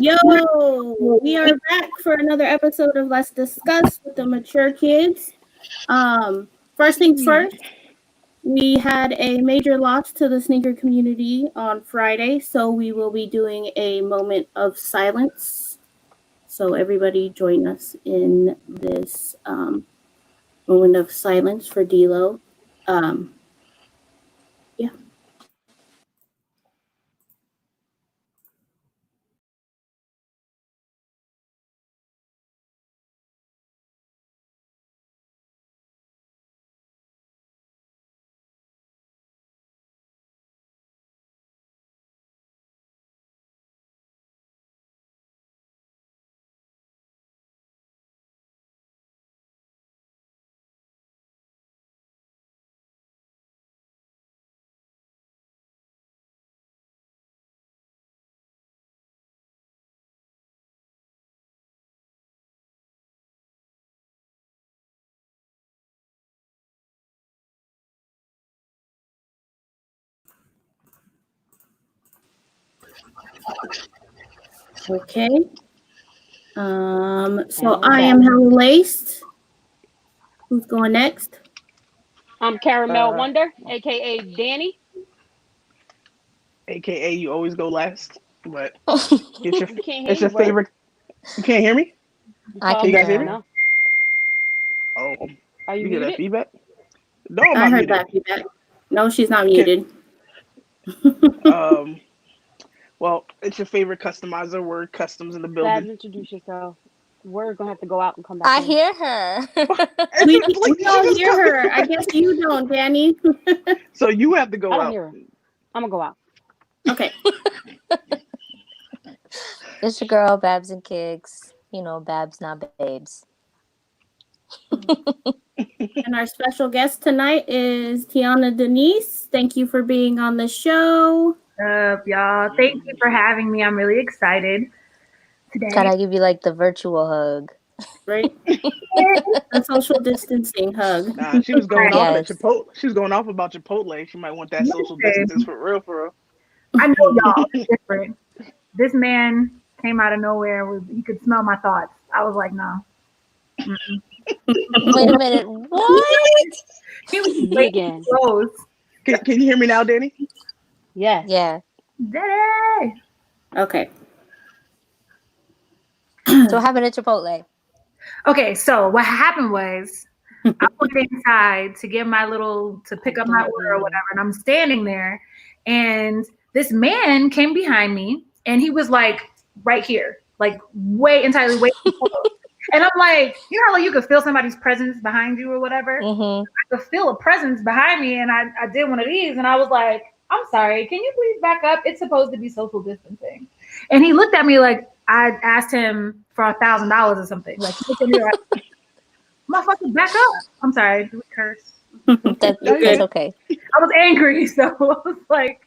Yo, we are back for another episode of Let's Discuss with the Mature Kids. First things first, we had a major loss to the sneaker community on Friday, so we will be doing a moment of silence. So everybody join us in this moment of silence for D-Lo. Yeah. Okay. So I am Hella Laced. Who's going next? I'm Caramel Wonder, aka Danny. AKA you always go last. But You can't hear it's you, your bro. favorite. You can't hear me? I Can you guys hear me? No. Oh, Are you you hear that muted? feedback? No, I'm I not heard muted. that feedback. No, she's not Can, muted. um, well, it's your favorite customizer. We're customs in the Babs, building. introduce yourself. We're gonna have to go out and come back I in. hear her. We, Like, we she all just hear told- her. I guess you don't, Danny. So you have to I go don't out. hear her. I'm gonna go out. Okay. It's your girl, Babs and Kicks. You know, Babs, not babes. And our special guest tonight is Tiona Deniece. Thank you for being on the show. Y'all. Thank you for having me. I'm really excited today. Gotta give you like the virtual hug. Right? A social distancing hug. Nah, she was going off at Yes. Chipotle. She was going off about Chipotle. She might want that social distance for real, for real. I know y'all. It's different. This man came out of nowhere. He could smell my thoughts. I was like, no. Wait a minute. What? He was Me way again. too close. Can you hear me now, Danny? Yes. Yeah. Daddy. Okay. So what happened at Chipotle? Okay, so what happened was I went inside to get to pick up my order or whatever, and I'm standing there, and this man came behind me, and he was like right here, like entirely way too close. And I'm like, you know how like you could feel somebody's presence behind you or whatever? Mm-hmm. I could feel a presence behind me, and I did one of these, and I was like, I'm sorry, can you please back up? It's supposed to be social distancing. And he looked at me like I asked him for $1,000 or something. Like, he looked at me like, motherfucker, back up. I'm sorry, do we curse? That's okay. I was angry, so I was like,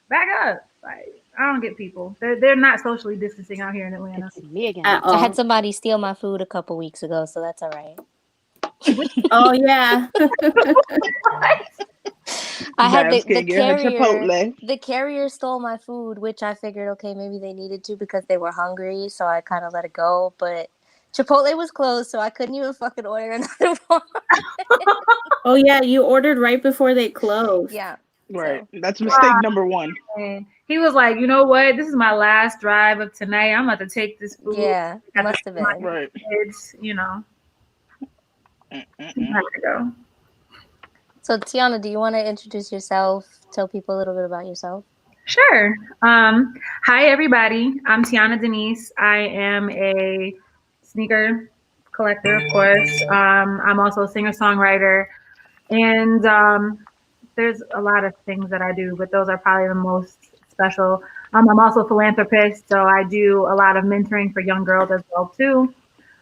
back up. Like, I don't get people. They're not socially distancing out here in Atlanta. It's me again. At I had all. somebody steal my food a couple weeks ago, so that's all right. Oh, yeah. I had Babs the can't get her carrier. Chipotle. The carrier stole my food, which I figured, okay, maybe they needed to because they were hungry, so I kind of let it go. But Chipotle was closed, so I couldn't even fucking order another one. Oh, yeah. You ordered right before they closed. Yeah. Right. So. That's mistake number one. And he was like, you know what? This is my last drive of tonight. I'm about to take this food. Yeah, it must have been. Right. It's, you know. I have to go. So, Tiona, do you want to introduce yourself? Tell people a little bit about yourself. Sure. Hi, everybody. I'm Tiona Deniece. I am a sneaker collector, of course. I'm also a singer-songwriter. And there's a lot of things that I do, but those are probably the most special. I'm also a philanthropist, so I do a lot of mentoring for young girls as well, too,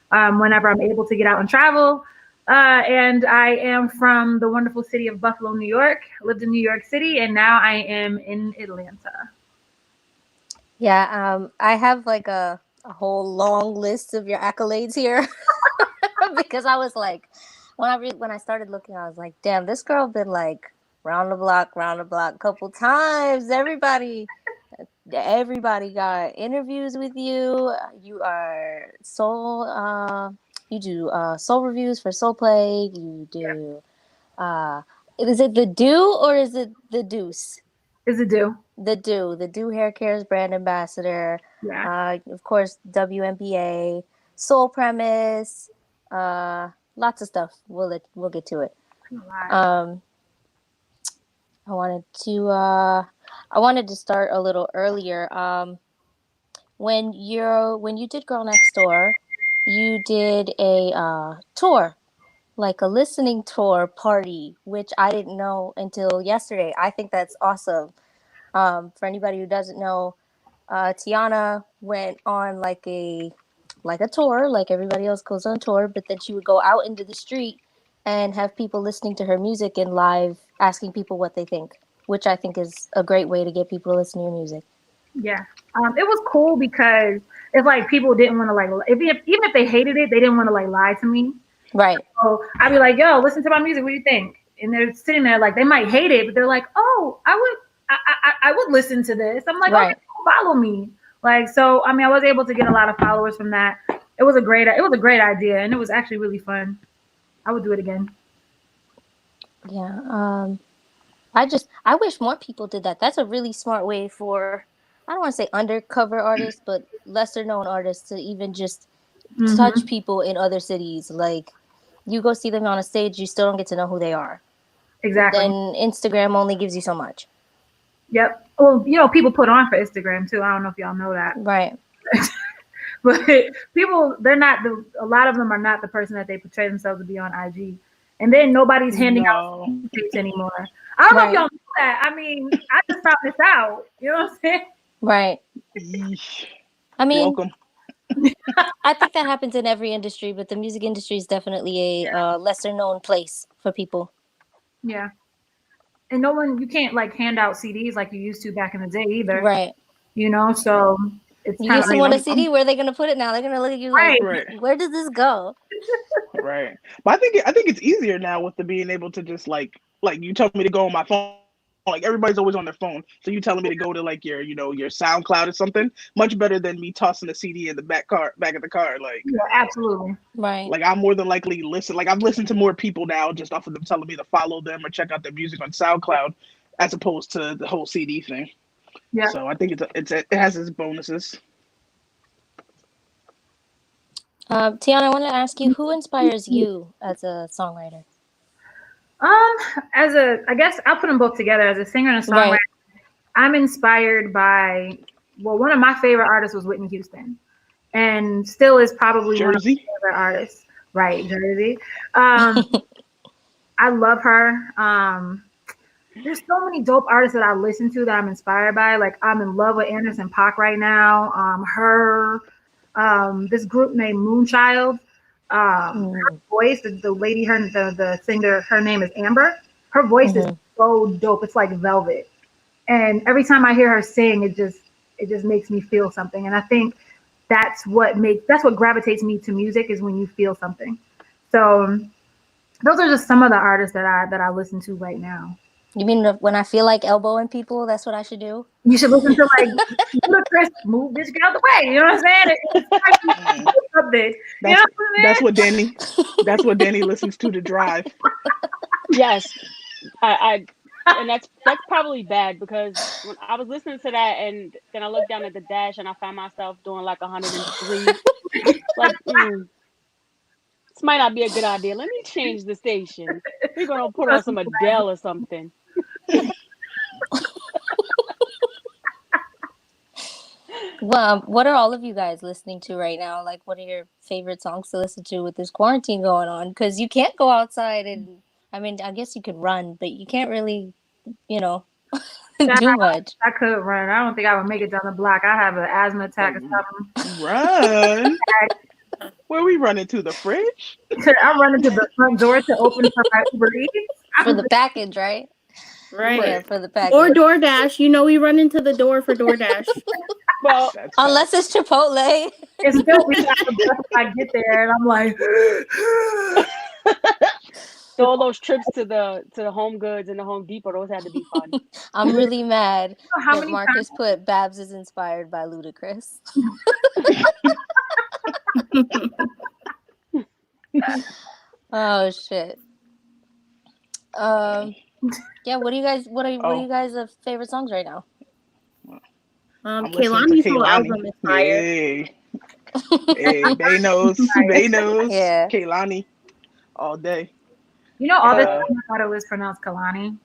whenever I'm able to get out and travel. And I am from the wonderful city of Buffalo, New York. Lived in New York City, and now I am in Atlanta. Yeah, I have like a whole long list of your accolades here because I was like, when I started looking, I was like, damn, this girl been like round the block a couple times. Everybody, everybody got interviews with you. You are you do soul reviews for Soul Play. You do is it the Do or is it the Deuce? Is it do? The Do Hair Care's brand ambassador. Yeah. Of course, WNBA, Soul Premise, lots of stuff. We'll get to it. I wanted to start a little earlier. When you did Girl Next Door, you did a tour, like a listening tour party, which I didn't know until yesterday. I think that's awesome. For anybody who doesn't know, Tiona went on like a tour, like everybody else goes on tour, but then she would go out into the street and have people listening to her music and live asking people what they think, which I think is a great way to get people to listen to your music. Yeah. It was cool because it's like people didn't want to like, even if they hated it, they didn't want to like lie to me. Right. So I'd be like, yo, listen to my music. What do you think? And they're sitting there like, they might hate it, but they're like, oh, I would listen to this. I'm like, right. Okay, follow me. Like, so, I mean, I was able to get a lot of followers from that. It was a great idea. And it was actually really fun. I would do it again. Yeah. I wish more people did that. That's a really smart way for, I don't want to say undercover artists, but lesser known artists to even just touch people in other cities. Like, you go see them on a stage, you still don't get to know who they are. Exactly. Then Instagram only gives you so much. Yep. Well, people put on for Instagram too. I don't know if y'all know that. Right. But people, a lot of them are not the person that they portray themselves to be on IG. And then nobody's handing out tapes anymore. I don't know if y'all know that. I mean, I just found this out. You know what I'm saying? Right. I mean, welcome. I think that happens in every industry, but the music industry is definitely a lesser known place for people. Yeah. And you can't like hand out CDs like you used to back in the day either. Right. So it's you used to want a CD. Where are they going to put it now? They're going to look at you like, where does this go? Right. But I think it's easier now with the being able to just like you tell me to go on my phone. Like everybody's always on their phone, so you telling me to go to like your your SoundCloud or something. Much better than me tossing a CD in the back of the car. Like yeah, absolutely. Right. Like I'm more than likely listen. Like I've listened to more people now just off of them telling me to follow them or check out their music on SoundCloud, as opposed to the whole CD thing. Yeah. So I think it has its bonuses. Tiona, I want to ask you, who inspires you as a songwriter? I guess I'll put them both together as a singer and a songwriter. Right. I'm inspired by, one of my favorite artists was Whitney Houston, and still is probably one of my favorite artists. Right, Jersey. I love her. There's so many dope artists that I listen to that I'm inspired by. Like I'm in love with Anderson .Paak right now. This group named Moonchild. Her voice, the lady, the singer, her name is Amber. Her voice is so dope. It's like velvet. And every time I hear her sing, it just makes me feel something. And I think that's what gravitates me to music, is when you feel something. So those are just some of the artists that I listen to right now. You mean when I feel like elbowing people, that's what I should do? You should listen to like Ludacris, move bitch, get out the way. You know what I'm saying? That's what Danny listens to drive. Yes. And that's probably bad, because when I was listening to that and then I looked down at the dash and I found myself doing like 103. Like, this might not be a good idea. Let me change the station. We're gonna put on some Adele or something. Well, what are all of you guys listening to right now? Like, what are your favorite songs to listen to with this quarantine going on? Because you can't go outside and, I mean, I guess you could run, but you can't really, do much. I could run. I don't think I would make it down the block. I have an asthma attack or something. Run? Where we running to? The fridge? I'm running to the front door to open for my Uber Eats. For the package, right? Right. Yeah, for the package. Or DoorDash. We run into the door for DoorDash. Well, unless it's Chipotle. It's still I get there and I'm like, So all those trips to the Home Goods and the Home Depot, those had to be fun. I'm really mad How that many Marcus put Babs is inspired by Ludacris. Oh shit. Yeah, what do you guys' favorite songs right now? I'm listening to Kehlani's whole album Kehlani. is fire. Hey, Bay knows. Bay knows. Yeah. Kehlani. All day. You know, all the time I thought it was pronounced Kalani.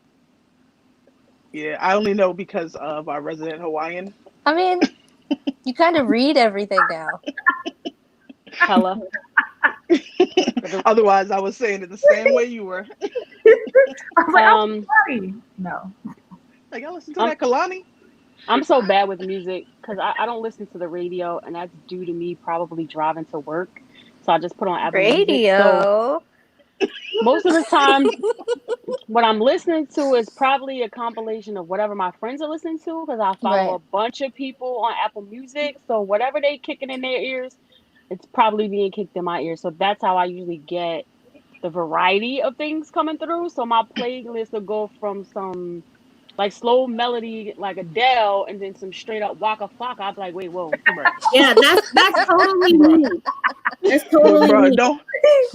Yeah, I only know because of our resident Hawaiian. I mean, you kind of read everything now. Hella. Otherwise, I was saying it the same way you were. I was like, oh, Kalani. No. Like, I listen to that Kalani. I'm so bad with music because I don't listen to the radio, and that's due to me probably driving to work. So I just put on Apple Music. So most of the time, what I'm listening to is probably a compilation of whatever my friends are listening to because I follow a bunch of people on Apple Music. So whatever they kicking in their ears, it's probably being kicked in my ears. So that's how I usually get the variety of things coming through. So my playlist will go from some like slow melody like Adele and then some straight up Waka Flocka. I was like, wait, whoa. Yeah, that's totally me. That's totally bro, me. Don't,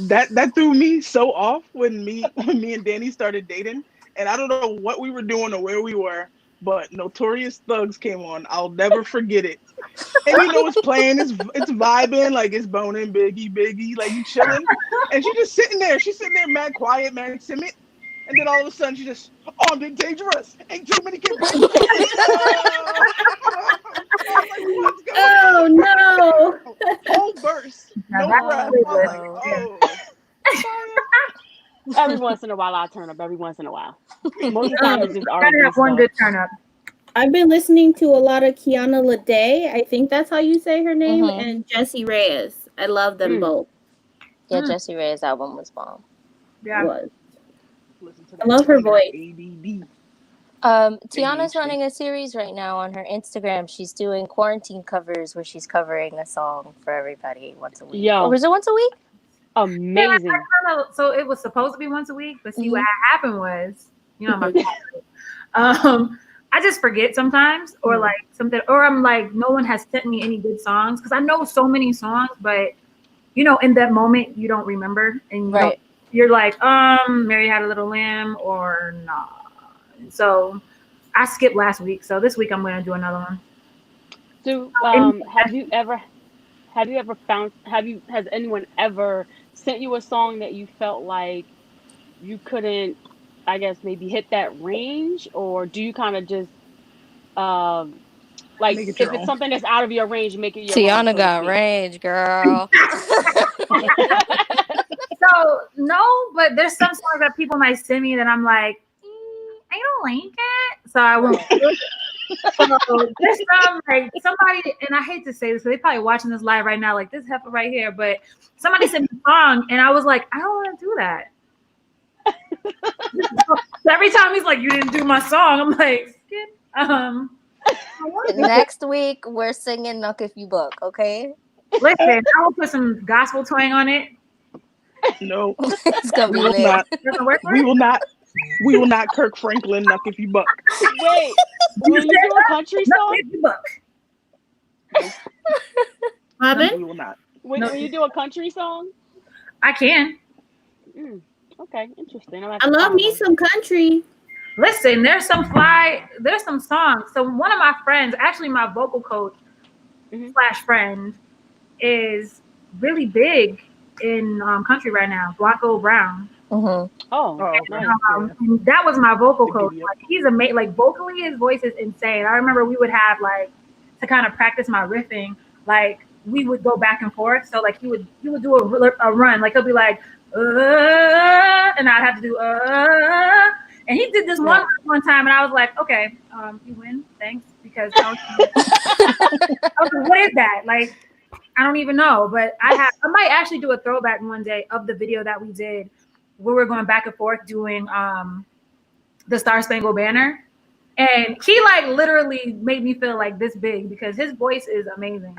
that threw me so off when me and Danny started dating, and I don't know what we were doing or where we were, but Notorious Thugs came on. I'll never forget it. And you know it's playing, it's vibing, like it's boning, biggie, like you chilling, and she's just sitting there. She's sitting there, mad quiet, mad timid. And then all of a sudden, she just armed and dangerous. Ain't too many kids. What's going Oh no! Whole verse, no rap. Every once in a while, I'll turn up. Every once in a while. Most of the time, it's just R&B Gotta have one stuff. good turn up. I've been listening to a lot of Tiona Deniece. I think that's how you say her name, and Jessie Reyes. I love them both. Yeah, Jessie Reyes' album was bomb. Yeah. It was. I love her voice. Tiana's running a series right now on her Instagram. She's doing quarantine covers where she's covering a song for everybody once a week. Yo. Or was it once a week? Amazing. Yeah, so it was supposed to be once a week, but see what happened was, you know, I just forget sometimes, or like something, or I'm like, no one has sent me any good songs because I know so many songs, but you know, in that moment you don't remember, and you're like, Mary Had a Little Lamb or nah. So I skipped last week, so this week I'm gonna do another one. So has anyone ever sent you a song that you felt like you couldn't, I guess, maybe hit that range, or do you kind of just like if it's something that's out of your range, make it your own? Tiana got range, girl. So no, but there's some songs that people might send me that I'm like, I don't like it, so I won't. So there's some like somebody, and I hate to say this, so they probably watching this live right now, like this heifer right here. But somebody sent me a song, and I was like, I don't want to do that. So every time he's like, you didn't do my song, I'm like, skip. Next week we're singing "Knock If You Book," okay? Listen, I will put some gospel twang on it. No, it's gonna be lit. We will not Kirk Franklin Knock If You Buck. Wait, will you do a country song? We will not. Will you do a country song? I can. Okay, interesting. I love me some country. Listen, there's some songs. So one of my friends, actually my vocal coach / friend, is really big in country right now. Blanco Brown. Oh, nice. That was my vocal coach. Like, he's amazing. Like vocally, his voice is insane. I remember we would have like to kind of practice my riffing. Like we would go back and forth. So like he would do a run. Like he'll be like, and I'd have to do and he did this one time, and I was like, okay, you win, thanks, because I was like, what is that? Like, I don't even know, but I might actually do a throwback one day of the video that we did where we're going back and forth doing the Star Spangled Banner, and he like literally made me feel like this big because his voice is amazing.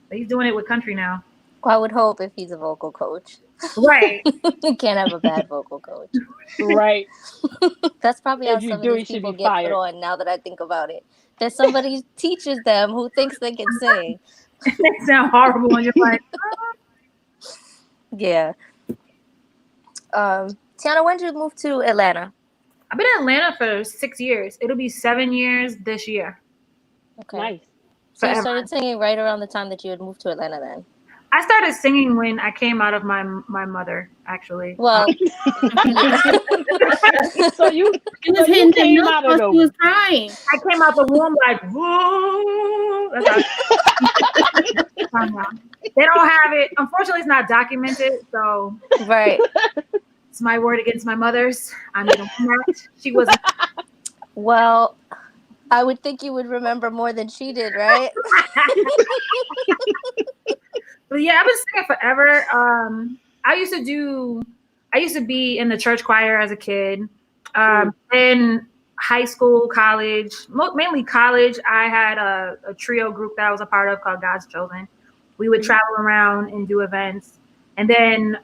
But he's doing it with country now. I would hope if he's a vocal coach. Right. You can't have a bad vocal coach. Right. That's probably how If you some do, of you these should people be get put fired. on, now that I think about it. That somebody teaches them who thinks they can sing. They sound horrible and you're like, Yeah. Tiona, when did you move to Atlanta? I've been in Atlanta for 6 years. It'll be 7 years this year. Okay. Nice. So you Forever. started singing right around the time that you had moved to Atlanta then? I started singing when I came out of my mother, actually. Well, So you came came out of while she was nowhere. crying. I came out the womb like, whoa. That's how they don't have it. Unfortunately, it's not documented. So right. it's my word against my mother's. I'm going to that. She wasn't. Well, I would think you would remember more than she did, right? But yeah, I've been singing forever. I used to be in the church choir as a kid. In high school, college, mainly college, I had a trio group that I was a part of called God's Chosen. We would travel around and do events. And then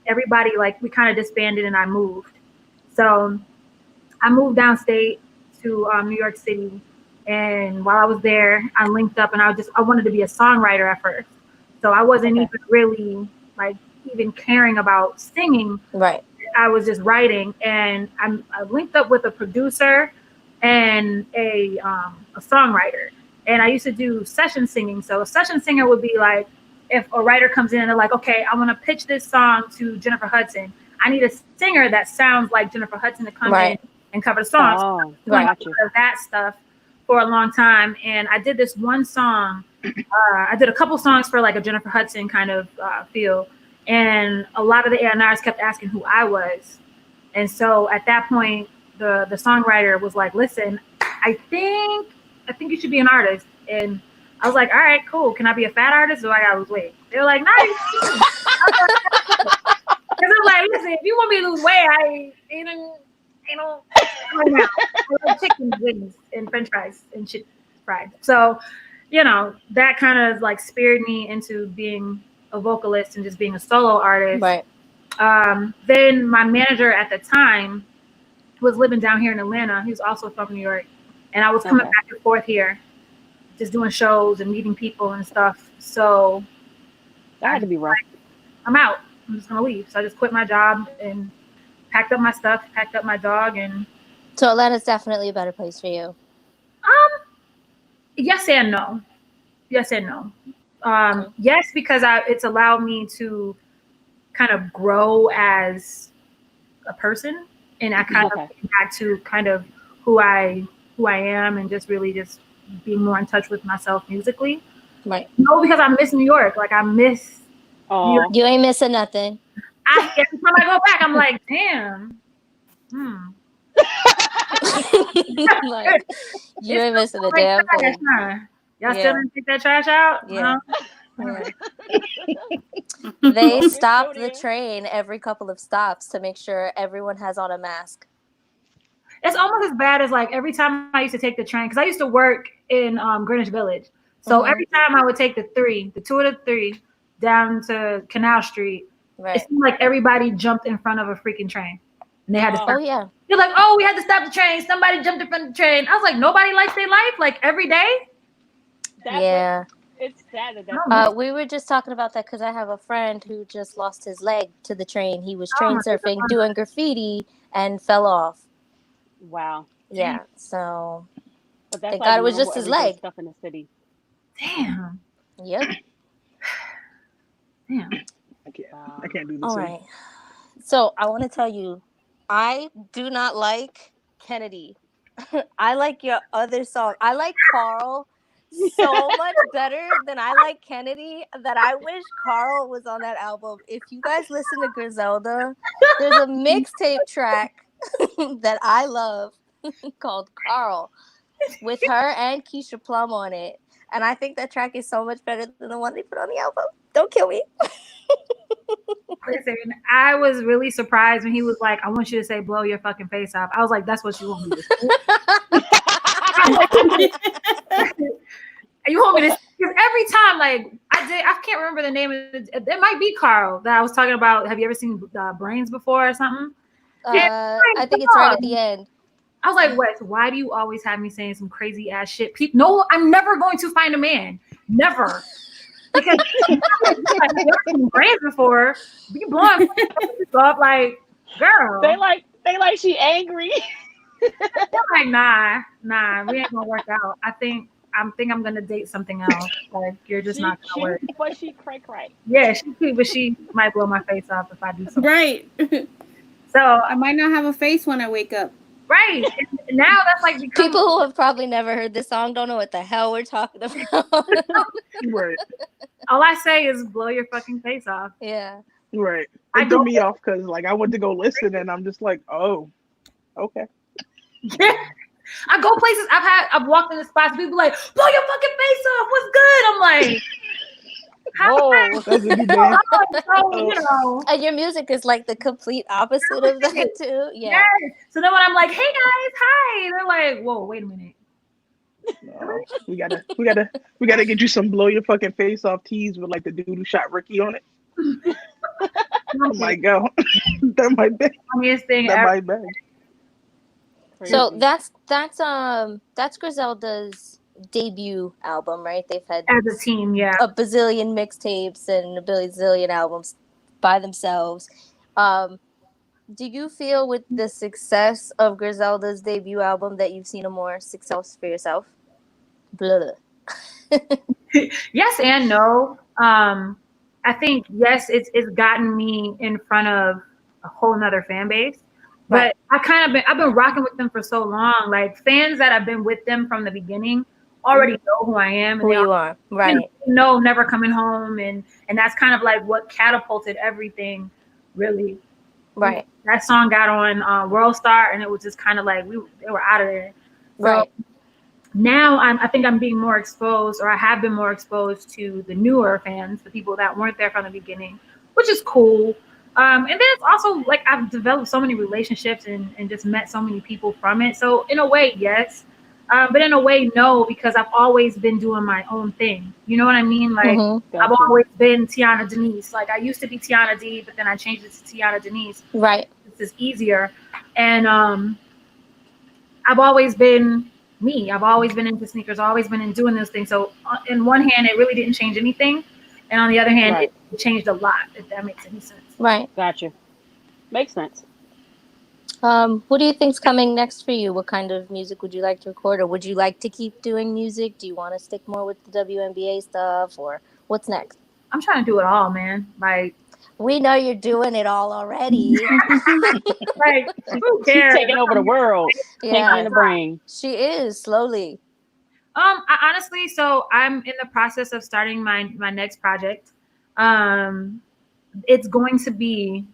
everybody, like, we kind of disbanded and I moved. So I moved downstate to New York City. And while I was there, I linked up and I wanted to be a songwriter at first. So I wasn't even really like even caring about singing. Right. I was just writing, and I linked up with a producer and a songwriter. And I used to do session singing. So a session singer would be like, if a writer comes in and they're like, okay, I want to pitch this song to Jennifer Hudson. I need a singer that sounds like Jennifer Hudson to come in and cover the song. Oh, So that stuff for a long time. And I did this one song. I did a couple songs for like a Jennifer Hudson kind of feel. And a lot of the A&Rs kept asking who I was. And so at that point, the songwriter was like, listen, I think you should be an artist. And I was like, all right, cool. Can I be a fat artist or I gotta lose weight? They were like, nice. Because I'm like, listen, if you want me to lose weight, I ain't chicken wings and French fries and shit fried. So, you know, that kind of like speared me into being a vocalist and just being a solo artist. Right. Then my manager at the time was living down here in Atlanta. He was also from New York. And I was coming back and forth here, just doing shows and meeting people and stuff. So that had to be rough. I'm out. I'm just going to leave. So I just quit my job and packed up my stuff, packed up my dog. And so Atlanta's definitely a better place for you. Yes and no. Yes and no. Yes, because it's allowed me to kind of grow as a person, and I kind of get back to kind of who I am, and just really just being more in touch with myself musically. Right. No, because I miss New York. Like I miss. New York. You ain't missing nothing. Every time I go back, I'm like, damn. Like, you ain't missing a damn thing. Y'all still didn't take that trash out? Yeah. They stop the train every couple of stops to make sure everyone has on a mask. It's almost as bad as like every time I used to take the train, because I used to work in Greenwich Village. So every time I would take the 2 or the 3 down to Canal Street, it seemed like everybody jumped in front of a freaking train. And they had to stop. Oh, yeah. They're like, oh, we had to stop the train. Somebody jumped in front of the train. I was like, nobody likes their life, like every day? It's sad that we were just talking about that because I have a friend who just lost his leg to the train. He was train surfing, doing graffiti, and fell off. Wow. Yeah. So but that's thank God it was just his leg. Stuff in the city. Damn. Yep. Damn. I can't do this. All right. So I want to tell you, I do not like Kennedy. I like your other song. I like Carl so much better than I like Kennedy, that I wish Carl was on that album. If you guys listen to Griselda, there's a mixtape track that I love called Carl with her and Keisha Plum on it. And I think that track is so much better than the one they put on the album. Don't kill me. Listen, I was really surprised when he was like, I want you to say blow your fucking face off. I was like, that's what you want me to say? You want me to, because every time, like, I I can't remember the name of it. It might be Carl that I was talking about. Have you ever seen Brains before or something? I think it's right at the end. I was like, Wes, why do you always have me saying some crazy ass shit? No, I'm never going to find a man. Never. Because I've never seen Brains before. Be blowing stuff like, girl. They like she angry. They're like, nah, we ain't gonna work out. I think I'm gonna date something else. Like, you're just not gonna work. But she crank right. Yeah, she's cute, but she might blow my face off if I do something. Right. So I might not have a face when I wake up. right. And now that's like People who have probably never heard this song don't know what the hell we're talking about. Right. All I say is blow your fucking face off. Yeah. Right. It threw me off because like I went to go listen and I'm just like, oh, okay. I go places. I've walked in the spots. People like, blow your fucking face off. What's good? I'm like, that's a new band. You know. And your music is like the complete opposite of that too. Yeah. Yes. So then when I'm like, hey guys, hi, they're like, whoa, wait a minute. No, we gotta get you some blow your fucking face off tees with like the dude who shot Ricky on it. Oh my god, that might be funniest thing that ever. might be. So that's Griselda's debut album, right? They've had As a team, yeah. a bazillion mixtapes and a bazillion albums by themselves. Do you feel with the success of Griselda's debut album that you've seen a more success for yourself? Blah. Yes and no. I think yes, it's gotten me in front of a whole nother fan base. But I've been rocking with them for so long. Like fans that have been with them from the beginning already know who I am. And Who you are, right? Know Never Coming Home, and that's kind of like what catapulted everything, really. Right. That song got on World Star, and it was just kind of like they were out of there. So Right. now I think I'm being more exposed, or I have been more exposed to the newer fans, the people that weren't there from the beginning, which is cool. And then it's also like I've developed so many relationships and just met so many people from it. So in a way, yes. But in a way, no, because I've always been doing my own thing. You know what I mean? Like I've always been Tiona Deniece. Like I used to be Tiona D, but then I changed it to Tiona Deniece. Right. This is easier. And I've always been me. I've always been into sneakers, always been in doing those things. So in one hand, it really didn't change anything. And on the other hand, it changed a lot, if that makes any sense. Right. Gotcha. Makes sense. What do you think's coming next for you? What kind of music would you like to record, or would you like to keep doing music? Do you want to stick more with the WNBA stuff, or what's next? I'm trying to do it all, man. Like we know you're doing it all already. Like who cares? She's taking over the world. Yeah, taking the brain. She is slowly. I honestly, so I'm in the process of starting my next project. It's going to be,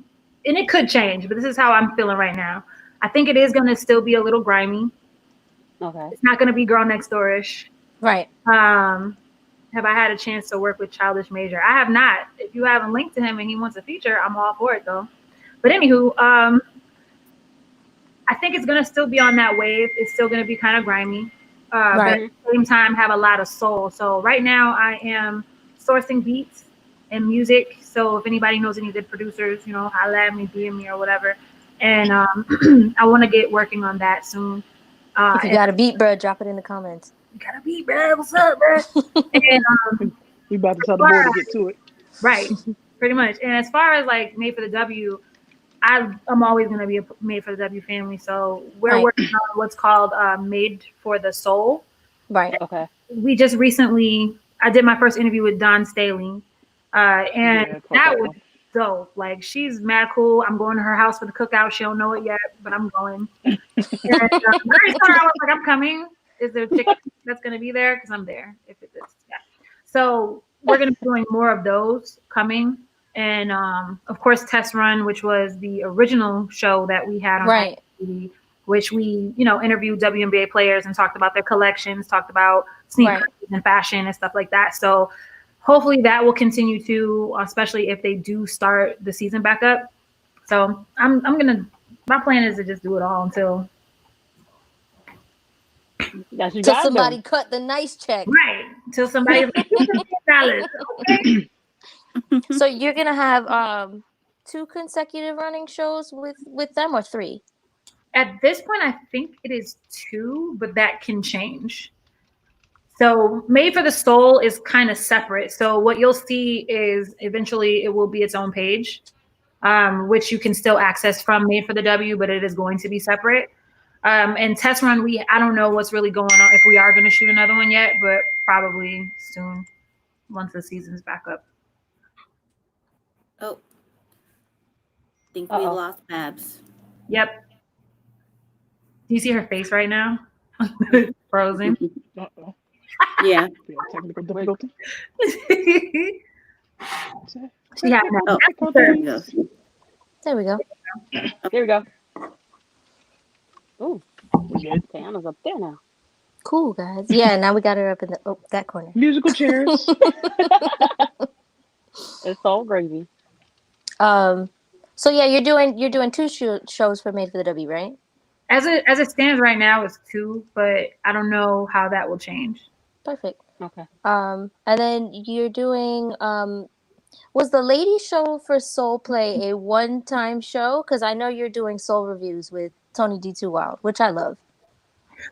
and it could change, but this is how I'm feeling right now. I think it is going to still be a little grimy. Okay. It's not going to be Girl Next Door-ish. Right. Have I had a chance to work with Childish Major? I have not. If you have a link to him and he wants a feature, I'm all for it though. But anywho, I think it's going to still be on that wave. It's still going to be kind of grimy. But at the same time have a lot of soul. So right now I am sourcing beats and music. So if anybody knows any good producers, holla at me, DM me or whatever. And I want to get working on that soon. If you got a beat, bro, drop it in the comments. You got a beat, bro. What's up, bro? And we about to tell the boy to get to it. Right, pretty much. And as far as like Made for the W, I'm always going to be a Made for the W family. So we're working on what's called Made for the Soul. Right. Okay. We just recently, I did my first interview with Dawn Staley. And that was dope. Like, she's mad cool. I'm going to her house for the cookout. She don't know it yet, but I'm going. And very soon I was like, I'm coming. Is there a ticket that's going to be there? Because I'm there. If it is, yeah. So we're going to be doing more of those coming. And of course, Test Run, which was the original show that we had on TV, which we, interviewed WNBA players and talked about their collections, talked about sneakers and fashion and stuff like that. So hopefully that will continue to, especially if they do start the season back up. So my plan is to just do it all until That's somebody cut the nice check. Right. until somebody's like, $15. Okay. So you're gonna have 2 consecutive running shows with them, or 3? At this point, I think it is 2, but that can change. So Made for the Soul is kind of separate. So what you'll see is eventually it will be its own page, which you can still access from Made for the W, but it is going to be separate. And Test Run, I don't know what's really going on, if we are going to shoot another one yet, but probably soon once the season's back up. Oh, think we lost Babs. Yep. Do you see her face right now? Frozen. Uh-oh. Yeah. Technical difficulty. Yeah. Oh, there we go. There we go. There we go. Ooh, We good? Tiona's up there now. Cool, guys. Yeah, now we got her up in that corner. Musical chairs. It's all gravy. So yeah, you're doing 2 shows for Made for the W, right? As it stands right now, it's 2, but I don't know how that will change. Perfect. Okay. And then you're doing was the lady show for Soul Play a one-time show? Because I know you're doing Soul Reviews with Tony D2 Wild, which I love.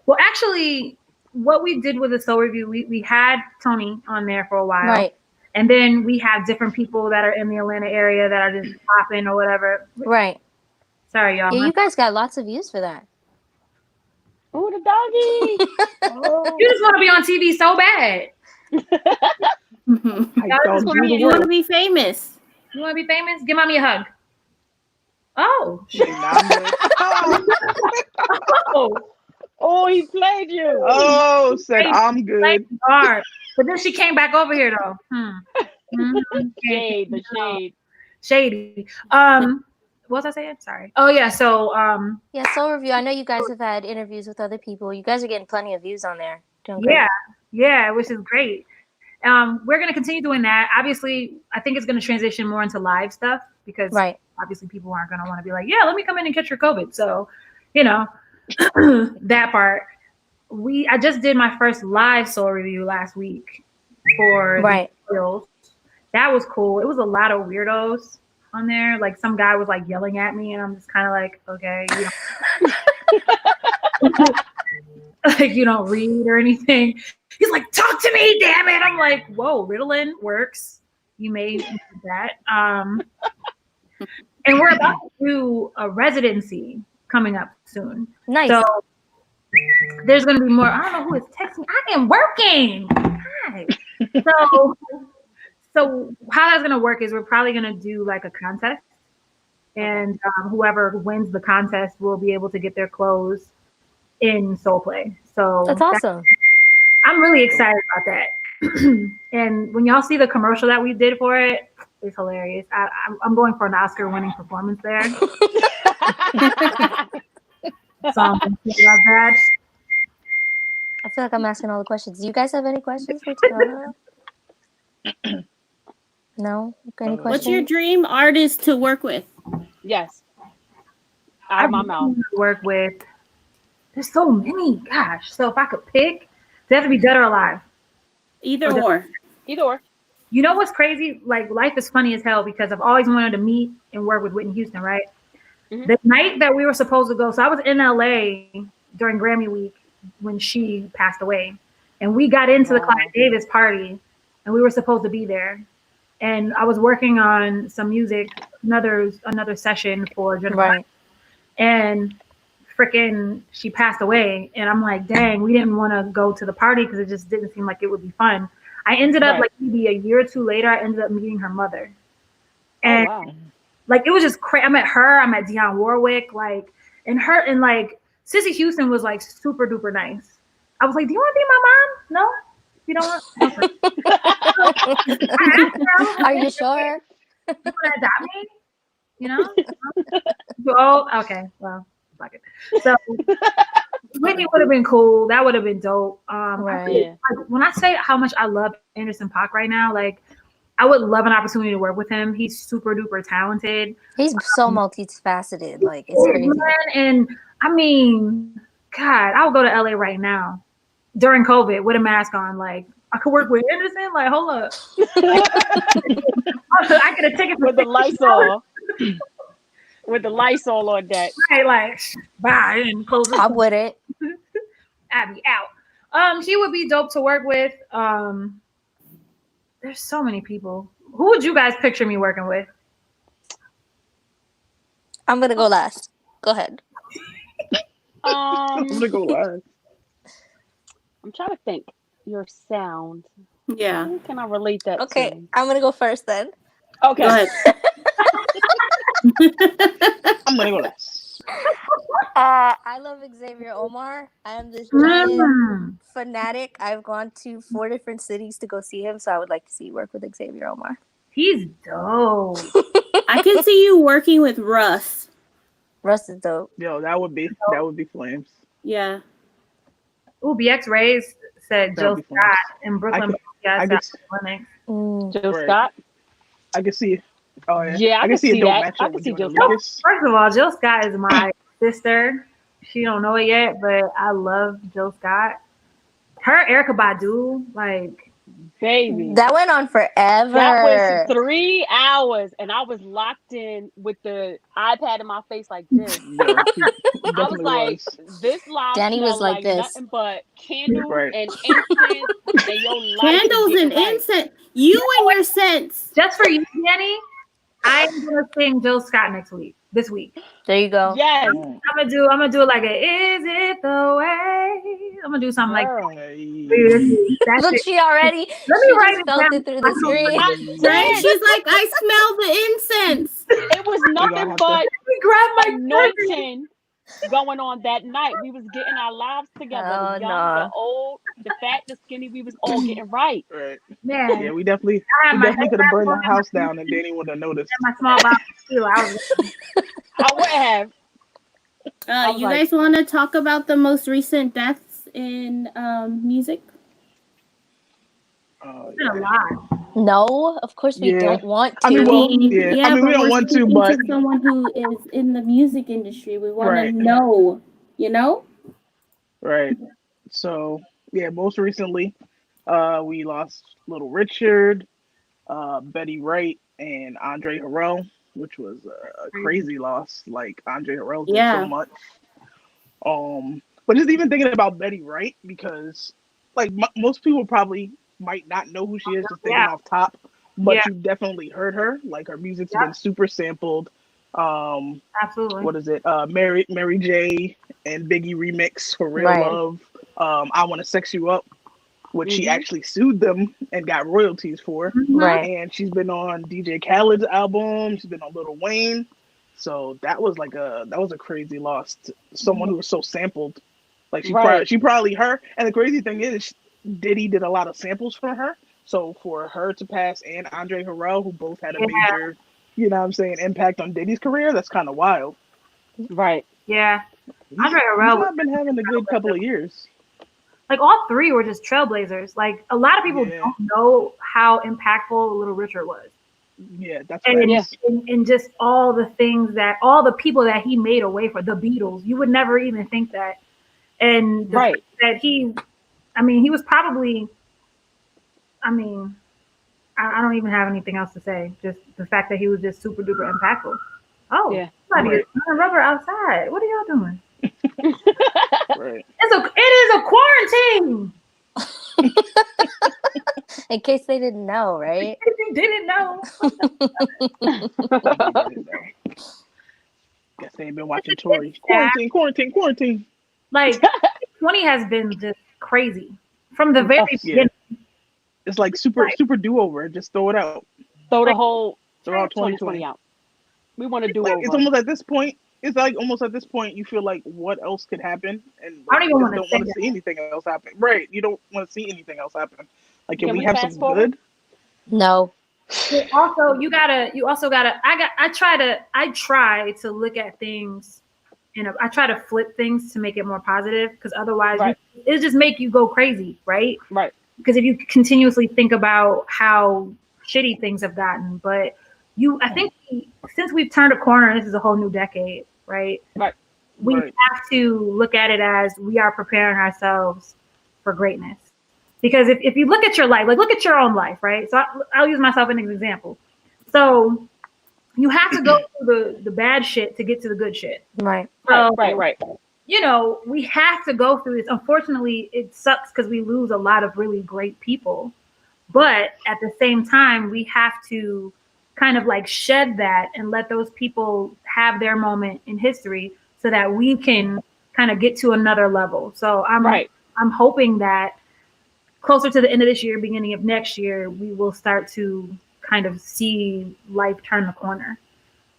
Well, actually, what we did with the Soul Review, we had Tony on there for a while. Right. And then we have different people that are in the Atlanta area that are just popping or whatever. Right. Sorry, y'all. Yeah, you guys got lots of views for that. Ooh, the doggy. Oh. You just want to be on TV so bad. You want to be famous. You want to be famous? Give mommy a hug. Oh. Oh, he played you. Oh, said I'm good. Hard. But then she came back over here though. Shade, the shade. Shady. What was I saying? Sorry. Oh yeah. So yeah, Soul Review. I know you guys have had interviews with other people. You guys are getting plenty of views on there. Yeah, which is great. We're gonna continue doing that. Obviously, I think it's gonna transition more into live stuff because obviously people aren't gonna want to be like, yeah, let me come in and catch your COVID. So, that part. I just did my first live Soul Review last week for the Reels. That was cool. It was a lot of weirdos on there. Like some guy was like yelling at me, and I'm just kind of like, okay, like you don't read or anything. He's like, talk to me, damn it. I'm like, whoa, Ritalin works. You may do that. And we're about to do a residency coming up soon. Nice. So there's going to be more. I don't know who is texting. I am working. Hi. So how that's going to work is we're probably going to do like a contest. And whoever wins the contest will be able to get their clothes in Soul Play. So that's awesome. I'm really excited about that. And when y'all see the commercial that we did for it, it's hilarious. I'm going for an Oscar-winning performance there. So I'm thinking about that. I feel like I'm asking all the questions. Do you guys have any questions for Tiona? No? Any questions? What's your dream artist to work with? Yes. Out of my mouth. Work with. There's so many. Gosh. So if I could pick, they have to be dead or alive. Either or. Either or. You know what's crazy? Like life is funny as hell because I've always wanted to meet and work with Whitney Houston, right? Mm-hmm. The night that we were supposed to go, so I was in LA during Grammy week when she passed away. And we got into the Clive Davis party and we were supposed to be there. And I was working on some music, another session for Jennifer. Right. And freaking she passed away. And I'm like, dang, we didn't want to go to the party because it just didn't seem like it would be fun. I ended up like maybe a year or two later, I ended up meeting her mother. And like it was just crazy. I met her, I met Dionne Warwick, like and Sissy Houston was like super duper nice. I was like, do you want to be my mom? No? You don't want Are you sure? You want to adopt me? You know? Oh, okay. Well, fuck it. So Whitney would have been cool. That would have been dope. Like, when I say how much I love Anderson .Paak right now, like I would love an opportunity to work with him. He's super duper talented. He's so multifaceted. Like it's crazy. And I mean, God, I would go to LA right now during COVID with a mask on. Like I could work with Anderson. Like, hold up. I get a ticket for with the Lysol. With the Lysol on deck. Right, like, bye, and close the I'm with it. Abby out. She would be dope to work with. There's so many people. Who would you guys picture me working with? I'm gonna go last. Go ahead. I'm gonna go last. I'm trying to think. Your sound. Yeah. Who can I relate that Okay, to? I'm gonna go first then. Okay. Go ahead. I'm gonna go last. I love Xavier Omar. I am this giant fanatic. I've gone to 4 different cities to go see him, so I would like to see you work with Xavier Omar. He's dope. I can see you working with Russ. Russ is dope. Yo, that would be flames. Yeah. Ooh, BX Rays said Jill That'd be Scott fun. in Brooklyn. I could- Jill Right. Scott. I can see. Oh yeah. Yeah, I can can see see a dope that. I matchup can with see you Jill and Scott. Lucas. First of all, Jill Scott is my sister. She don't know it yet, but I love Jill Scott. Her Erykah Badu, like, Baby. That went on forever. That was 3 hours, and I was locked in with the iPad in my face like this. Yo, he I was definitely like, was. this live Danny was smelled like like this. nothing but candles Right. and incense and your life Candles is and getting right. incense. You and your scents. just for you, Danny, I am gonna sing Jill Scott this week. There you go. Yes. Mm. I'm gonna do it like a "Is It the Way?" I'm gonna do something like Girl. Hey. that's Look, it. she already. Let me She write just it felt down. it through the screen. I Right? did. She's like, I smell the incense. It was gonna nothing have but Let me grab my anointing going on that night. We was getting our lives together. Oh, The young, no. the old, the fat, the skinny. We was all getting right. Right. man. Yeah, we definitely I had could have burned the I house down and Danny would have noticed. had my small box too. I was I would have. was You like- guys want to talk about the most recent deaths in music? it's been a lot. No, of course we Yeah. don't want to. I mean, well, yeah, I mean, we but don't we're want to, speaking but someone who is in the music industry. We want Right. to know, you know? right. So yeah, most recently, we lost Little Richard, Betty Wright, and Andre Harrell, which was a crazy loss. Like Andre Harrell did Yeah. so much. But just even thinking about Betty Wright, because like most people probably might not know who she is just thinking off top, but Yeah. you definitely heard her. Like her music's Yeah. been super sampled. Absolutely. What is it? Mary J and Biggie remix for Real Right. Love. I Wanna Sex You Up, which she Mhm. actually sued them and got royalties for. Right. And she's been on DJ Khaled's album. She's been on Lil Wayne. So that was a crazy loss to someone who was so sampled. Like Right. she probably her. And the crazy thing is, Diddy did a lot of samples for her. So for her to pass and Andre Harrell, who both had a Yeah. major, you know what I'm saying, impact on Diddy's career, that's kind of wild. Right. Yeah. He's Andre Harrell not been having a good couple of years. Like all three were just trailblazers. Like a lot of people Yeah. don't know how impactful Little Richard was. Yeah, that's And, right. and just all the things that all the people that he made away for the Beatles, you would never even think that. And the Right. fact that he was probably, I don't even have anything else to say. Just the fact that he was just super duper impactful. Oh, Yeah. somebody Right. is throwing rubber outside. What are y'all doing? Right. It is a quarantine. In case they didn't know, right? If you didn't know. Guess they ain't been watching Tory. Quarantine. Like 20 has been just crazy from the very Yeah. beginning. It's like super do over. Just throw it out. Throw the whole Throw out 2020 2020. out. We want to do Like over. it's almost at this point. It's like almost at this point you feel like what else could happen, and I don't even you wanna just say don't want to see anything else happen. Right? You don't want to see anything else happen. Like can Can we we have fast some forward? good? No. But also, you also gotta. I try to look at things. I try to flip things to make it more positive, because otherwise, Right. it just make you go crazy, right? Right. Because if you continuously think about how shitty things have gotten, but I think since we've turned a corner, this is a whole new decade, right? Right. We Right. have to look at it as we are preparing ourselves for greatness. Because if you look at your life, like look at your own life, right? So I'll use myself as an example. So you have to go through the bad shit to get to the good shit. Right. So, Right. You know, we have to go through this. Unfortunately, it sucks because we lose a lot of really great people. But at the same time, we have to kind of like shed that and let those people have their moment in history so that we can kind of get to another level. So I'm hoping that closer to the end of this year, beginning of next year, we will start to kind of see life turn the corner.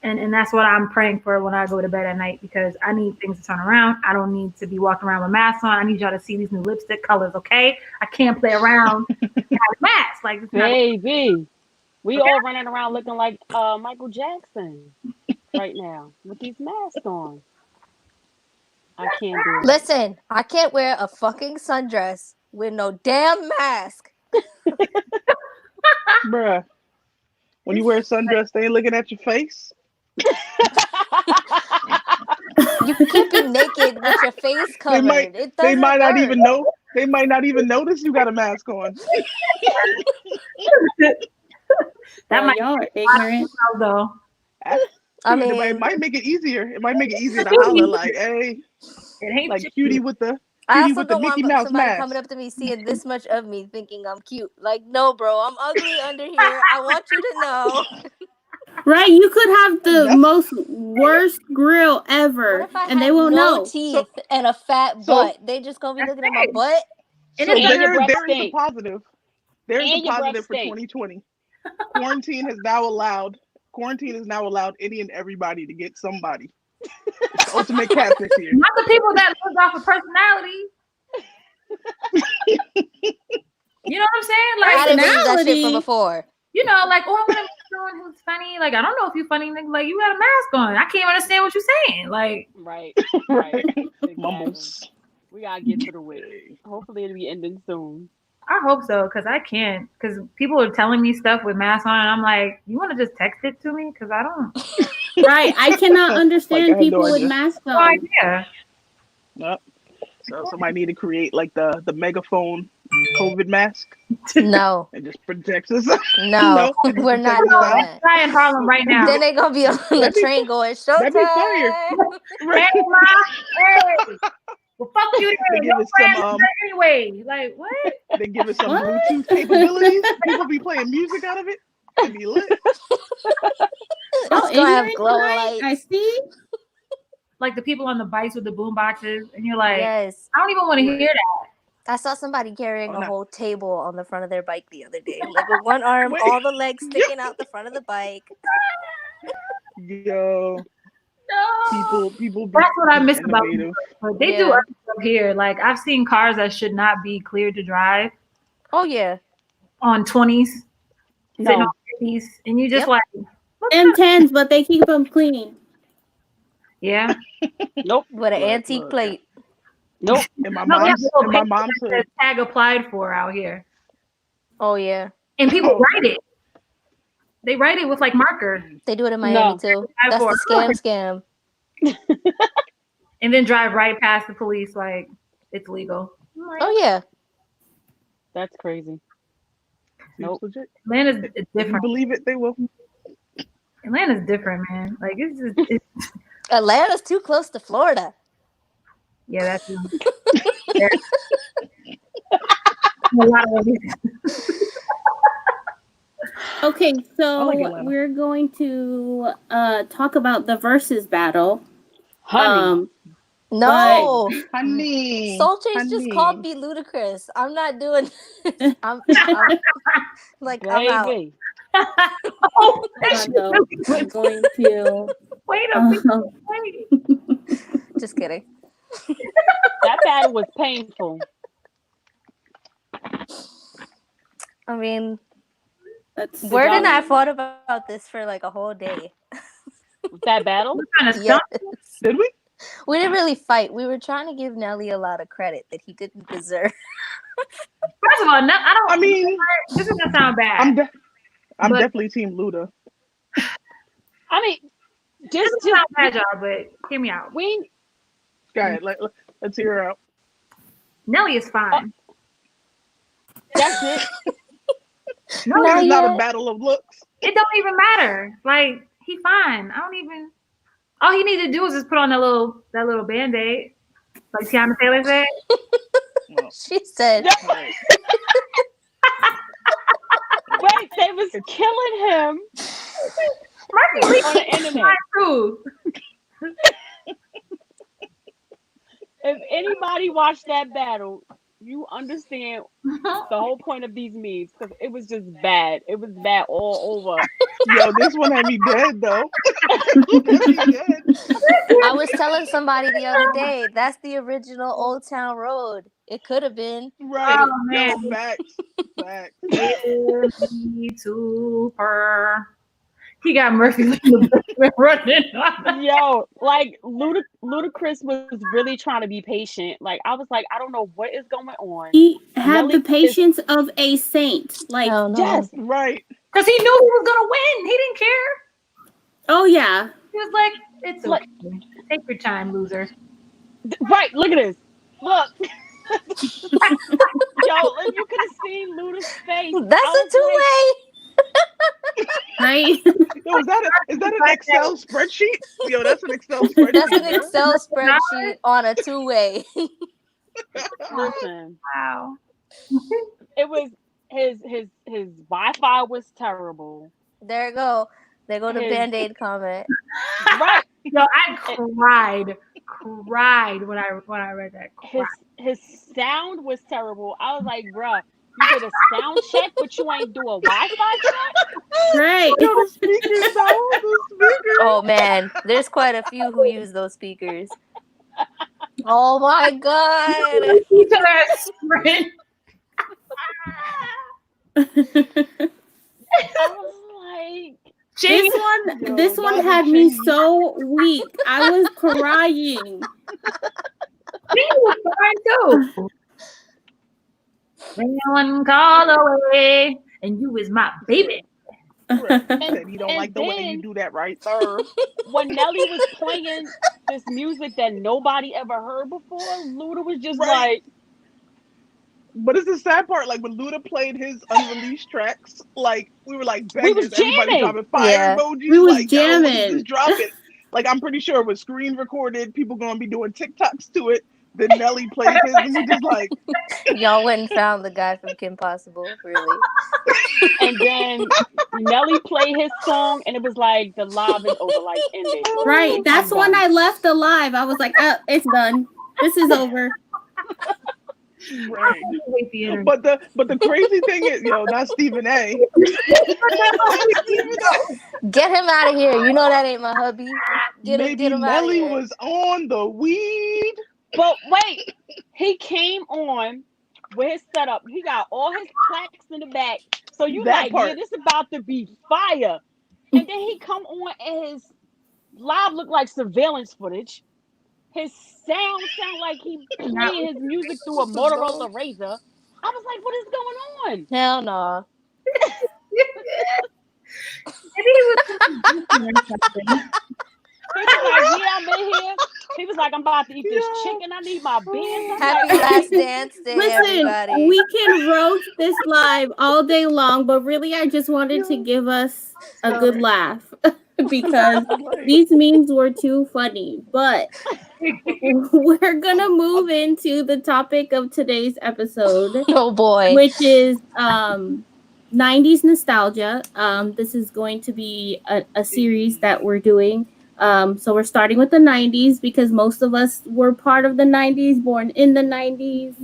And that's what I'm praying for when I go to bed at night, because I need things to turn around. I don't need to be walking around with masks on. I need y'all to see these new lipstick colors, okay? I can't play around and have a mask. Like, it's Baby, we all running around looking like Michael Jackson right now with these masks on. I can't do it. Listen, I can't wear a fucking sundress with no damn mask. Bruh. When you wear a sundress, they ain't looking at your face. You keep it naked with your face covered. They might not even know. They might not even notice you got a mask on. that might y'all are ignorant. though. I mean, it might make it easier. It might make it easier to holler like, "Hey, it ain't like cutie with the I cutie also with the don't Mickey want Mouse somebody mask." coming up to me seeing this much of me thinking I'm cute. Like, no, bro, I'm ugly under here. I want you to know. Right, you could have the most worst grill ever, What if I and they have won't no know. teeth and a fat butt? They just gonna be looking at my butt. And So it's And your breath there is a stink. positive. There's And a your breath positive for stink. 2020. Quarantine has now allowed any and everybody to get somebody. It's the ultimate catfish here. not the people that live off of personality. You know what I'm saying? Like, I didn't believe that shit Personality. from before. you know, like, oh, I want to meet someone who's funny. Like, I don't know if you're funny, nigga. Like, you got a mask on. I can't understand what you're saying. Like, Right. Exactly. Mumbles. We gotta get to the wig. Hopefully it'll be ending soon. I hope so, because I can't. Because people are telling me stuff with masks on, and I'm like, you want to just text it to me? Because I don't. Right, I cannot understand have no people with idea. masks No on. idea. Yep. So somebody need to create like the megaphone COVID mask No, and just protects us. no, we're not doing that. Try in Harlem right now. Then they gonna be on the train going, That'd be fire. showtime. Hey, Ma. Hey. Well, fuck you. They Then. give No us some friends anyway. Like, what? they give us some What? Bluetooth capabilities. People be playing music out of it. It'd be lit. It's Oh, gonna have ignorant glow tonight? I lights. see. Like the people on the bikes with the boom boxes, and you're like, Yes. I don't even want to hear that. I saw somebody carrying Oh, a no. whole table on the front of their bike the other day. Like with one arm, Wait. all the legs sticking out the front of the bike. Yo, No. people. That's what I miss about innovative. But they do other stuff here. Like, I've seen cars that should not be cleared to drive Oh yeah. on 20s, sitting No. on 50s, and you just Yep. like, M10s, but they keep them clean. yeah. Nope. With an Look, antique look. plate. Nope. In my No, we have mom's a little in my picture mom's that hood. says tag applied for out here. Oh yeah. And people Oh, write it. They write it with like marker They do it in Miami No. too. Applied That's for. the scam. And then drive right past the police like it's legal. I'm like, Oh yeah. That's crazy. Nope. Seems legit. Atlanta's If you different. believe it, they will. Atlanta's different, man. Like, it's just, Atlanta's too close to Florida. yeah, that's yeah. A lot of ways. Okay, I so like Atlanta. we're going to talk about the Verzuz Battle. Honey. No. Honey. Soul Chase honey. just called me Ludacris. I'm not doing this. I'm like, I'm out. Baby. Oh, So I'm going to. wait a minute. Wait. Just kidding. That battle was painful. I mean, That's Word and I fought about this for like a whole day. That battle? What kind of Yes. stuff? Did we? We didn't really fight. We were trying to give Nelly a lot of credit that he didn't deserve. First of all, no, I don't. I mean, this is gonna sound bad. I'm But- definitely Team Luda. I mean, This just is not bad, y'all, but hear me out. we Go ahead, let's hear her out. Nelly is fine. That's it. No, Not It's not a yet. battle of looks. it don't even matter. Like he fine. I don't even. All he need to do is just put on that little Band-Aid, like Tiana Taylor said. Well, She said, right. Wait, they was killing him Murphy Lee on the internet. too. If anybody watched that battle, you understand the whole point of these memes because it was just bad. It was bad all over. Yo, this one had me dead though. Had me dead. I was telling somebody the other day, that's the original Old Town Road. It could have been. Right. Oh, Yo, man. facts. Facts. Give me to her. He got Murphy Lee running. Yo, like Ludacris was really trying to be patient. Like I was like, I don't know what is going on. He had Nelly the patience of a saint. Like, Oh, no. Yes, Right. Because he knew he was gonna win. He didn't care. oh yeah. He was like, "It's Like- okay. Take your time, loser." right. Look at this. Look. Yo, if you could have seen Luda's face, That's I a was two-way. Right? Yo, is that an Excel spreadsheet? Yo, that's an Excel spreadsheet. That's an man. Excel spreadsheet on a two-way. Listen, Wow. it was his Wi-Fi was terrible. There you go. There go the His- Band-Aid comment. Right. Yo, I cried when I read that. His sound was terrible. I was like, bruh, you did a sound check, but you ain't do a Wi-Fi check? Right. Yo, the speakers, though. The speakers. Oh, man. There's quite a few who use those speakers. Oh, my God. Each other sprint. I was like, This one had me so weak. I was crying. Me was crying too. When one call away, and you is my baby. Right. He said he don't and like the way then- you do that, right, sir? when Nelly was playing this music that nobody ever heard before, Luda was just Right. like, But it's the sad part, like when Luda played his unreleased tracks, like we were like We was beggars, everybody jamming. dropping fire Yeah. emojis. We was like, yo, when is jamming. this dropping? Like I'm pretty sure it was screen recorded. People gonna be doing TikToks to it. Then Nelly played his, and we just like, Y'all went and found the guy from Kim Possible, really. and then Nelly played his song, and it was like the live is over, like ended. Right. That's I'm when done. I left the live. I was like, oh, it's done. This is over. right. Wait the internet. But the crazy thing is, yo, not Stephen A. Get him out of here. You know that ain't my hubby. Get Maybe him out of Nelly here. was on the weed. But wait, he came on with his setup. He got all his plaques in the back. So you That like, part. yeah, this about to be fire. And then he come on and his live looked like surveillance footage. His sound like he playing his music through a Motorola Razor. I was like, what is going on? Hell no. Maybe he was doing something. He was like, yeah, I'm in here. He was like, I'm about to eat this chicken. I need my beans. I'm Happy like, last dance day, Listen, everybody. we can roast this live all day long, but really I just wanted to give us a good laugh because these memes were too funny. But we're gonna move into the topic of today's episode, Oh boy. which is 90's nostalgia. This is going to be a series that we're doing. So we're starting with the 90's because most of us were part of the 90's, born in the 90's.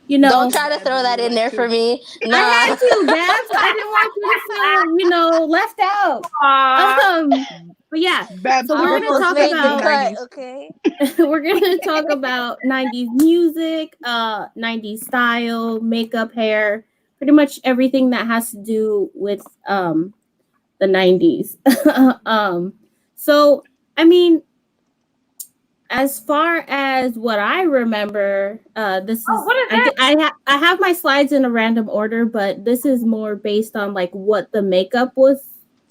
You know, Don't try to throw that in there for me. I Nah. had to, Babs. I didn't want you to feel, left out. But yeah, Babs, so we're the gonna first talk thing made in the about- 90s. cut, okay? we're gonna talk about 90's music, 90's style, makeup, hair, pretty much everything that has to do with the 90's. So I mean, as far as what I remember, this is what is that? I have my slides in a random order, but this is more based on like what the makeup was.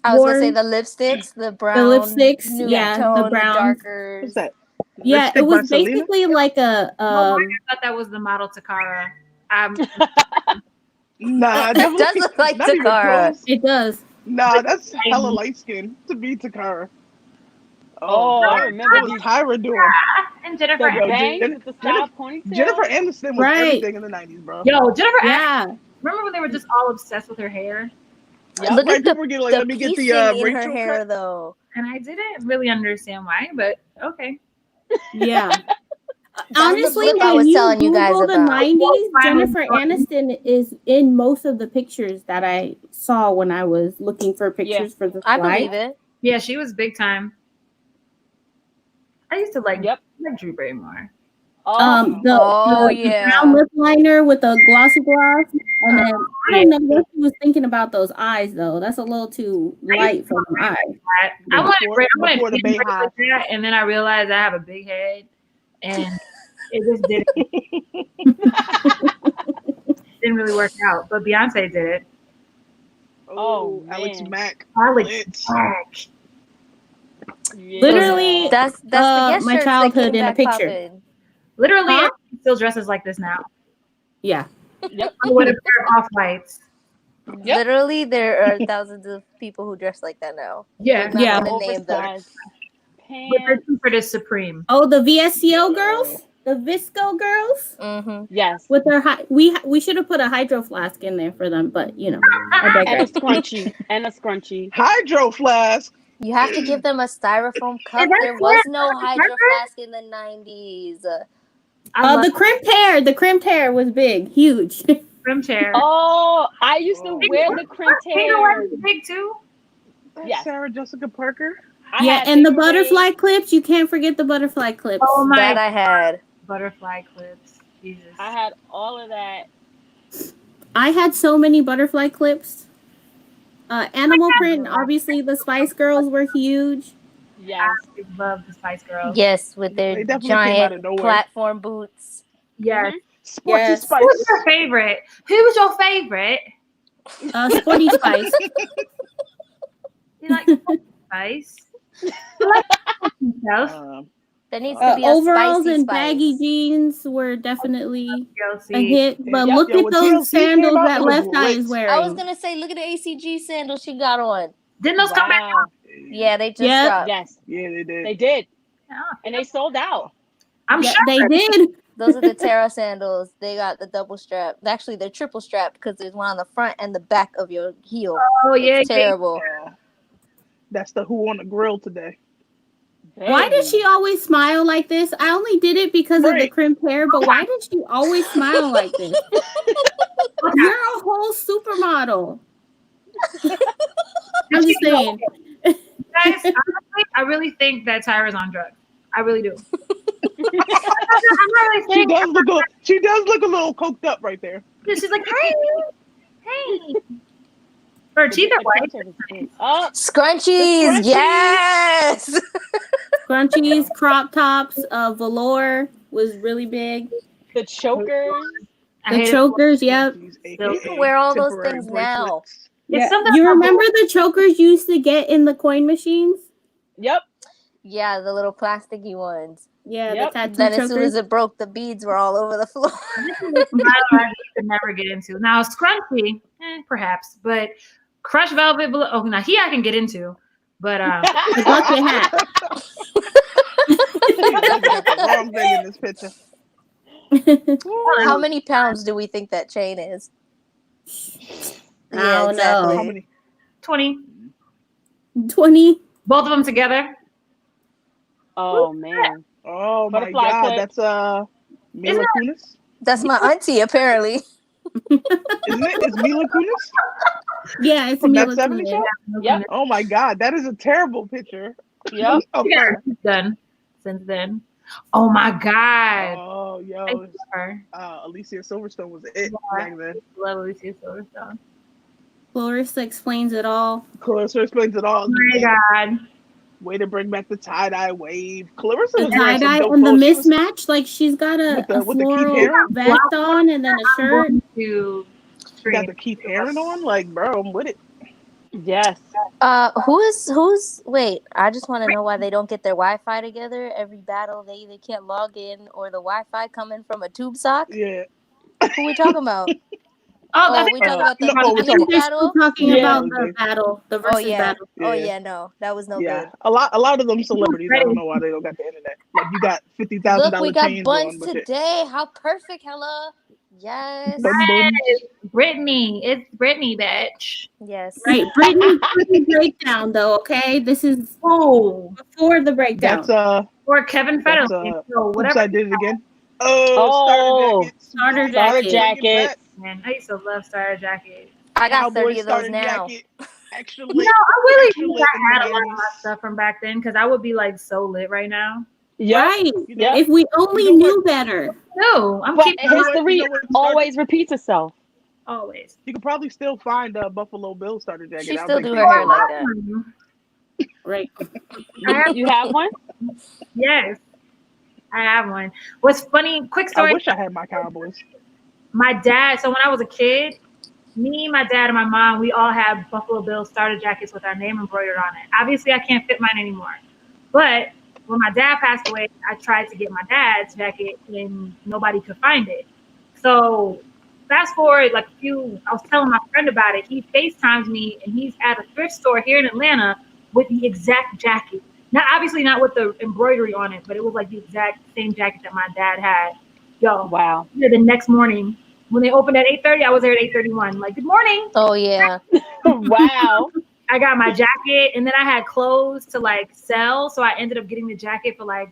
I was gonna say worn. the lipsticks, the brown, lipsticks, nude yeah, the tone, brown. darker. What's that? Yeah, Lipstick it was by Selena? basically like a I thought that was the model Takara. Nah, It definitely does look like not even Takara. close. It does. Nah, that's hella light skin to be Takara. Oh, I man. remember What was these Tyra doing? And Jennifer. the Yo, bangs with the side ponytail. Jennifer Aniston was Right. everything in the 90s, bro. Yo, Jennifer. Yeah. Remember when they were just all obsessed with her hair? Yep. Look Right, at people were getting like, the let me get piecing the in her Rachel hair, cut. though. And I didn't really understand why, but okay. Yeah. That's the Honestly, blip I when was you telling you guys Google the about. 90s, Jennifer Aniston is in most of the pictures that I saw when I was looking for pictures for the I slide. believe it. Yeah, she was big time. I used to like Yep. Drew Barrymore. Oh, The yeah. brown lip liner with the glossy gloss. And then I don't know what she was thinking about those eyes though. That's a little too light for my eyes. I wanted Before the braids Beehive. like that, and then I realized I have a big head, and it just didn't really work out. But Beyonce did it. Oh, Alex man. Mack. Alex Lit. Mack. yeah. Literally, That's the yes my shirts that childhood came in a back picture. poppin'. Literally, Huh? everyone still dresses like this now. Yeah. Yep. With a pair of off-whites. Yep. Literally, there are thousands of people who dress like that now. Yeah. I'm not Yeah. gonna name them. Oversized But their pants. comfort is supreme. Oh, the VSCO girls, the Visco girls Mm-hmm. Yes. with their we should have put a hydro flask in there for them, but you know, I And a digress. scrunchie. And a scrunchie. Hydro flask. You have to give them a styrofoam cup. that There was correct? no hydro Remember? flask in the 90s. I love The crimped hair was big, huge. trim chair. Oh, I used to wear the crimped hair. Was big too. That's Yes. Sarah Jessica Parker. I Yeah, had and the figure butterfly eight. clips. You can't forget the butterfly clips. Oh That my I had. butterfly clips. Jesus. I had all of that. I had so many butterfly clips. Animal print. Obviously, the Spice Girls were huge. Yes. I love the Spice Girls. Yes, with They their definitely came out of giant nowhere. platform boots. Yes. Sporty Yes. Spice. Who's your favorite? Who's your favorite? Sporty Spice. You like Spice? You like yourself? There needs to be a Overalls spicy and spice. baggy jeans were definitely a TLC. hit. But Yeah, look yo, at when those TLC came sandals out, that it was Left Eye is lit. wearing. I was gonna say, look at the ACG sandals she got on. Didn't those come back Wow. out? Yeah, they just Yep. dropped. Yes. Yeah, they did. They did. No, And they sold out. I'm Yeah, sure they did. Those are the Terra sandals. They got the double strap. Actually, they're triple strapped because there's one on the front and the back of your heel. Oh yeah, It's terrible. That's the Who on the Grill today. Why does she always smile like this? I only did it because of the Right. crimped hair, but why does she always smile like this? You're a whole supermodel. I'm just saying. guys, honestly, I really think that Tyra's on drugs. I really do. I'm really She saying does look a little coked up right there. she's like, hey. Her teeth are white. Oh, Scrunchies, Scrunchies. yes. Scrunchies, crop tops, velour was really big. the chokers. I The hate it. chokers, yep. You can wear all those things now. Yeah. something You about remember the chokers you used to get in the coin machines? Yep. Yeah, the little plasticky ones. Yeah, Yep. the tattoo Then as soon chokers. as it broke, the beads were all over the floor. This is a battle I could never get into. Now, scrunchy, perhaps, but crushed velvet blue. Oh, now I can get into, but The bucket hat. the wrong thing in this picture. How many pounds do we think that chain is? I don't know. How many? 20. 20. Both of them together. Oh man. Oh my Butterfly God, clip. that's Mila Kunis. That's my auntie, apparently. Isn't it? It's Mila Kunis Yeah, it's from that Mila 70s Kunis. show. Yep. Oh my God, that is a terrible picture. Yep. Of Yeah, her. she's done since then. Oh my God. Oh, I yo, love her. Alicia Silverstone was it Yeah. back then. Love Alicia Silverstone. Clarissa explains it all. Clarissa explains it all. Oh my God. Way to bring back the tie-dye wave. Clarissa The was wearing some tie-dye dope and the clothes. She was- mismatch. Like, she's got With the a Keith floral Haring? vest on and then a shirt. To She got the Keith Haring on. Like, bro, I'm with it. Yes. Who's wait, I just want to know why they don't get their Wi-Fi together. Every battle they can't log in or the Wi-Fi coming from a tube sock. Yeah. Who we talking about? I Oh, think we talking about the No, we're I talking think music they're still battle? talking Yeah. about the battle, the Oh versus yeah. battle. Oh Yeah. yeah, no. That was no Yeah, good. a lot of them celebrities. I don't know why they don't got the internet. Like you got $50,000 Look, we got chains buns on, but today. How perfect, Hella. Yes. buns. Brittany. It's Brittany, bitch. Yes. Right, Brittany's breakdown though. Okay, this is Oh, before the breakdown. That's or Kevin that's Federline. So Oops, whatever. I did it again. Oh, Oh, Starter Starter jacket. jacket. Man, I used to love Starter Jacket. I got Cowboy 30 of those starter now. jacket. Extra You lit. know, I really Extra wish lit I in the had a lot of my 90s. stuff from back then because I would be like so lit right now. Yep. Right. You know, Yep. If we only You know knew better. No, I'm But keeping You know what- history you know what started- always repeats itself. always. You could probably still find a Buffalo Bill starter jacket. She I don't still think do they her hair sell like them. that. Right. You have one? Yes, I have one. What's funny? Quick I story. wish I had my Cowboys. My dad. So when I was a kid, me, my dad, and my mom, we all had Buffalo Bill starter jackets with our name embroidered on it. Obviously, I can't fit mine anymore. But when my dad passed away, I tried to get my dad's jacket and nobody could find it. So fast forward like I was telling my friend about it. He FaceTimes me and he's at a thrift store here in Atlanta with the exact jacket. Not obviously not with the embroidery on it, but it was like the exact same jacket that my dad had. Yo, Wow. the next morning when they opened at 8:30, I was there at 8:31. Like, good morning. Oh yeah. Wow. I got my jacket, and then I had clothes to like sell, so I ended up getting the jacket for like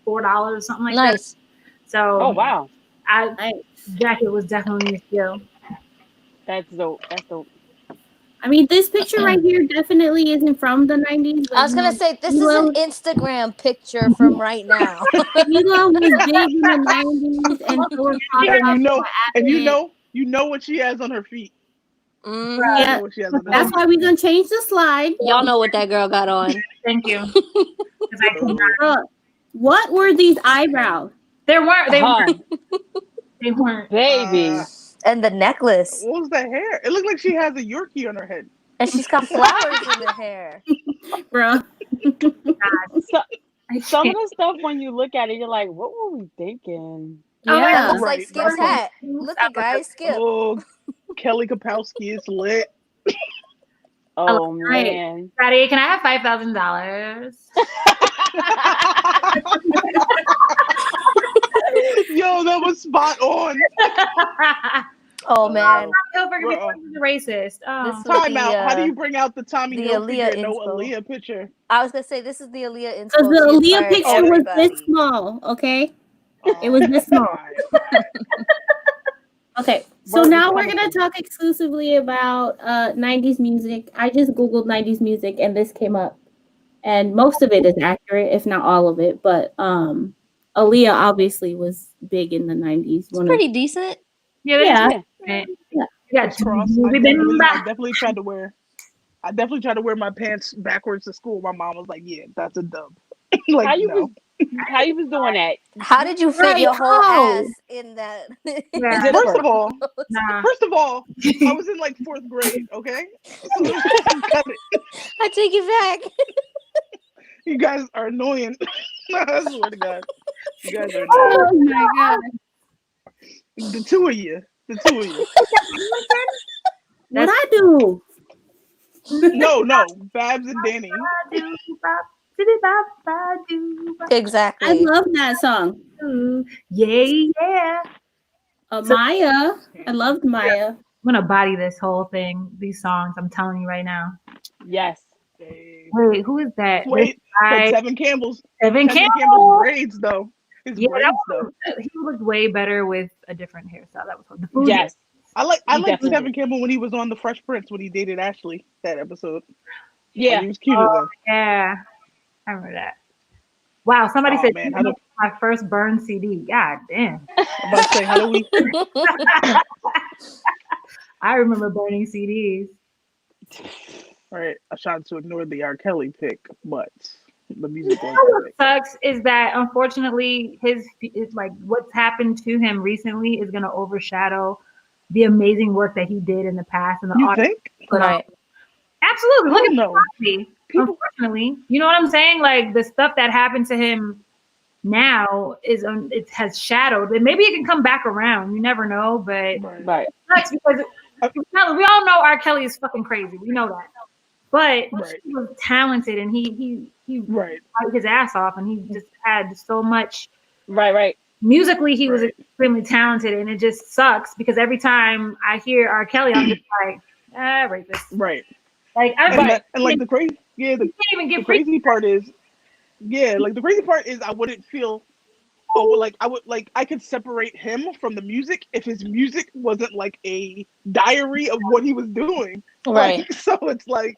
$4 or something like Nice. that. So, Oh wow. I jacket was definitely a steal. That's dope. That's dope. I mean, this picture right here definitely isn't from the 90s. I was gonna say this is an Instagram picture from right now. Hila was big in the 90s, and so was Pop And Up you know, for and Advent. you know what she has on her feet. Mhm. You Yeah, know what she has on her that's feet. why we're gonna change the slide. Y'all know what that girl got on. Thank you. 'Cause I cannot. Bruh, what were these eyebrows? They weren't. They Huh. weren't. They weren't. Baby. And the necklace. What was that hair? It looked like she has a Yorkie on her head. And she's got flowers in the hair. Bruh. So, I some of can't. the stuff when you look at it, you're like, what were we thinking? Oh, That Yeah. looks like Right, Skip's right. hat. Look at guys, Skip. Oh, Kelly Kapowski is lit. Oh right. man. Daddy, can I have $5,000? Yo, that was spot on. Oh man. Hilbert Bruh. is a racist. Oh. This was Time the, out. How do you bring out the Tommy the Hilfiger Aaliyah and no inspo. Aaliyah picture? I was gonna say this is the Aaliyah inspo. Because the She Aaliyah inspired picture was this everybody. small, okay? Oh, It was this small. God. Okay, so Word now is we're coming gonna from- talk exclusively about 90s music. I just googled 90s music and this came up, and most of it is accurate, if not all of it. But Aaliyah obviously was big in the 90s. It's pretty decent. Yeah. Yeah. Yeah. Yeah. You got Cross. we I been back. definitely tried to wear my pants backwards to school. My mom was like, "Yeah, that's a dub." Like, How you no. was doing that? How did you fit Right, your whole how? ass in that? Yeah. Zip First her. of all, Nah. I was in like 4th grade. Okay, so cut it. I take it back. You guys are annoying. I swear to God, you guys are annoying. Oh my god. The two of you. What I do? No, Babs and Danny. Exactly. I love that song. Yeah. Maya. I loved Maya. I'm gonna body this whole thing, these songs. I'm telling you right now. Yes. Wait, who is that? Wait, but This guy, Tevin Campbell's Evan Campbell's Campbell. braids though. His Yeah, braids though. He looked way better with a different hairstyle. That was the food. Yes. I like Definitely. Tevin Campbell when he was on The Fresh Prince when he dated Ashley that episode. Yeah. Like, he was cuter then. Yeah, I remember that. Wow, somebody Oh, said man, "You know, my first burn CD. God damn. I'm about to say, how do we? I remember burning CDs. All right, I tried to ignore the R. Kelly pick, but the music was What epic. sucks is that unfortunately it's like what's happened to him recently is going to overshadow the amazing work that he did in the past and the You art. think? Right. Absolutely. Look at No. Cosby. Unfortunately, you know what I'm saying? Like the stuff that happened to him now it has shadowed, and maybe it can come back around. You never know, but Right. Right. it sucks because We all know R. Kelly is fucking crazy. We know that. But Right. he was talented, and he Right. worked his ass off, and he just had so much. Right. Musically, he was Right. extremely talented, and it just sucks because every time I hear R. Kelly, I'm just like, rapist. Right. Like, And like the crazy, you can't even get the crazy part is, like the crazy part is, I wouldn't feel. Oh, like I could separate him from the music if his music wasn't like a diary of what he was doing. Right. Like, so it's like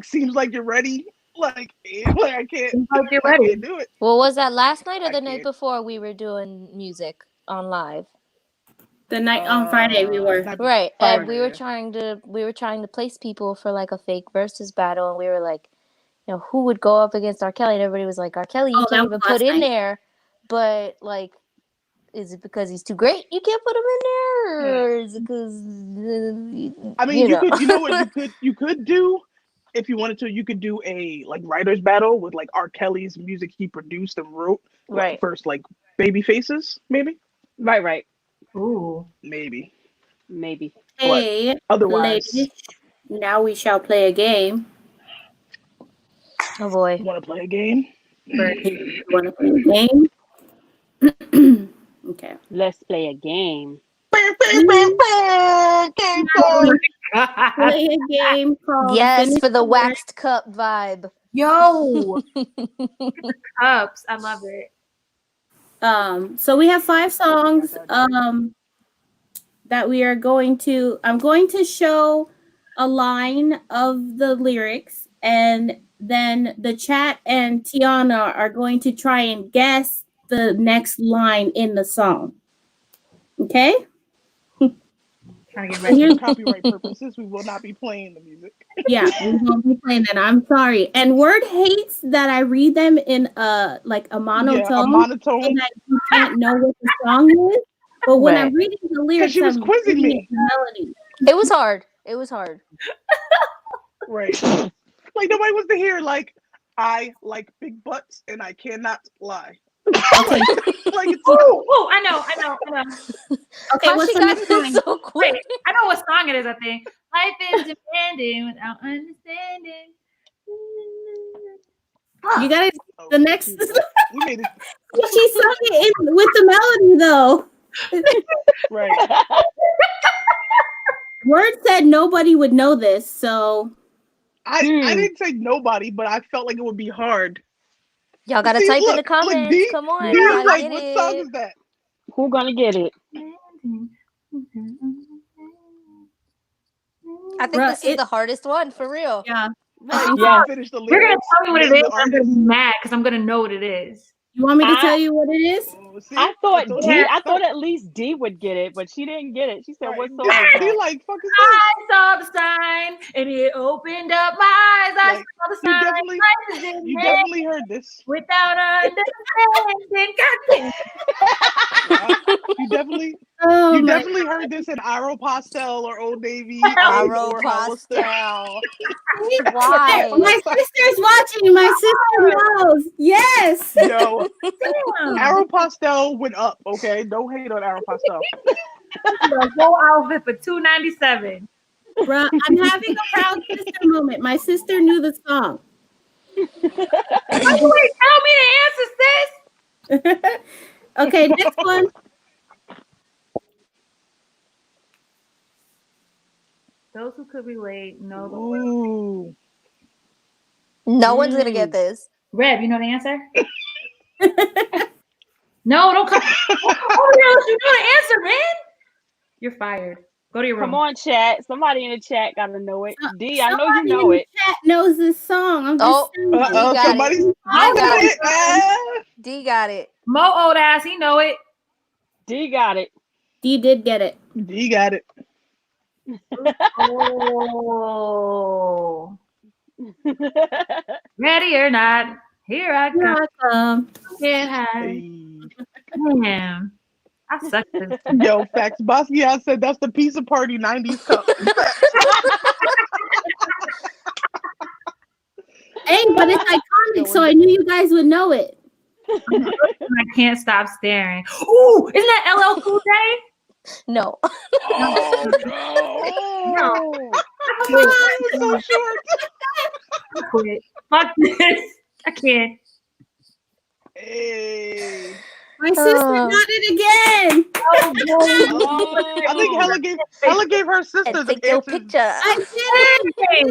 seems like you're ready. Like I can't. Like you're I ready. can't do it. Well, was that last night or I the night can't. before we were doing music on live? The night on Friday we were. Right. And we were Friday. trying to place people for like a fake Verzuz battle, and we were like, you know, who would go up against R. Kelly? And everybody was like, R. Kelly, you Oh, can't that even was put last in night. there. But like, is it because he's too great? You can't put him in there, or is it because I mean, you could. You know what you could do. If you wanted to, you could do a like writers battle with like R. Kelly's music he produced and wrote. Right. First, like Baby Faces, maybe. Right. Ooh. Maybe. Hey, Otherwise, ladies, now we shall play a game. Oh boy. want to play a game? You want to play a game? Okay. Let's play a game. Play a game called Yes, Finish for the the Word. waxed cup vibe. Yo, cups. I love it. So we have 5 songs that we are going to. I'm going to show a line of the lyrics, and then the chat and Tiona are going to try and guess the next line in the song. Okay? Trying to get For ready. copyright purposes, we will not be playing the music. Yeah, we won't be playing that. I'm sorry. And Word hates that I read them in a monotone. Yeah, a monotone. So that you can't know what the song is. But when I'm reading the lyrics, she was I'm quizzing reading me. it in melody. It was hard. Right. Like nobody wants to hear like I like big butts and I cannot lie. Okay. Like it's Oh, I know. Okay, How what's she the got next this line? so quick? Wait, I know what song it is, I think. Life is demanding without understanding. You gotta the next. we made it She sung it in, with the melody though. right. Word said nobody would know this, so I didn't say nobody, but I felt like it would be hard. Y'all gotta See, type in the look, comments. D, Come on, D you was gotta like, get what it. song is that? Who gonna get it? I think Bruh, this is the hardest one for real. yeah. Right, Yeah. finish the You're lyrics. gonna tell me what it name is. the I'm gonna artist. be mad because I'm gonna know what it is. You want me to I- tell you what it is? Oh, see? I thought told D. you. I thought at least D would get it, but she didn't get it. She said, Right. "What song is D that?" like fuck is I this? saw the sign and it opened up my eyes. I Like, saw the you sign. definitely Life is in you there definitely heard this. without understanding. God damn. You definitely Oh you my definitely heard this in Aeropostale or Old Navy or Hollister. Aeropostale. God. Why? My sister's watching. My sister knows. Yes. Yo, Damn. Aeropostale went up. Okay, don't hate on Aeropostale. The whole outfit for $297. Bruh, I'm having a proud sister moment. My sister knew the song. Why you ain't tell me the answer, sis? Okay, next one. Those who could relate know the word. Ooh. No one's gonna get this. Reb, you know the answer? No, don't come. Oh, you know the answer, man. You're fired. Go to your room. Come on, chat. Somebody in the chat gotta know it. D, I know you Somebody know in it. the chat knows this song. I'm just saying. You got Somebody's it. I got know it. it. Ah. D got it. Mo old ass, he know it. D got it. D did get it. D got it. Oh. Ready or not, here I come. Welcome. Get high. Hey. Damn. I suck at this. Yo, facts. Basquiat said that's the pizza party 90's cup. Hey, but it's iconic, so I knew you guys would know it. I can't stop staring. Ooh, isn't that LL Cool J? No. Oh no. Oh, I it was so short. quit. Fuck this. I can't. Hey. My sister got it again. Oh, I think Hella gave her sister And the take your answers. picture. I did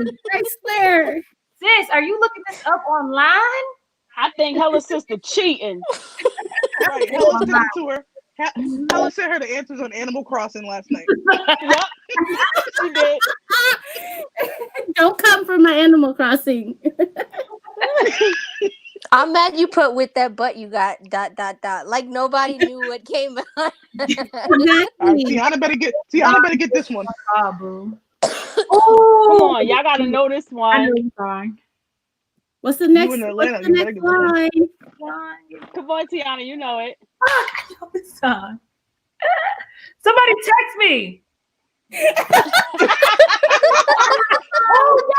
it. I swear. sis, are you looking this up online? I think Hella's sister cheating. Right. Hella sent it to her. Hella sent her the answers on Animal Crossing last night. Yep, she did. Don't come for my Animal Crossing. I'm mad you put with that butt you got ... Like nobody knew what came out. Exactly. All right, Tiana better get this one. Oh, boo. Come on, y'all gotta know this I one. know you're wrong. What's the You next? in Atlanta, What's the you better next get this one. line? Come on, Tiana, you know it. I know this song. Somebody text me. She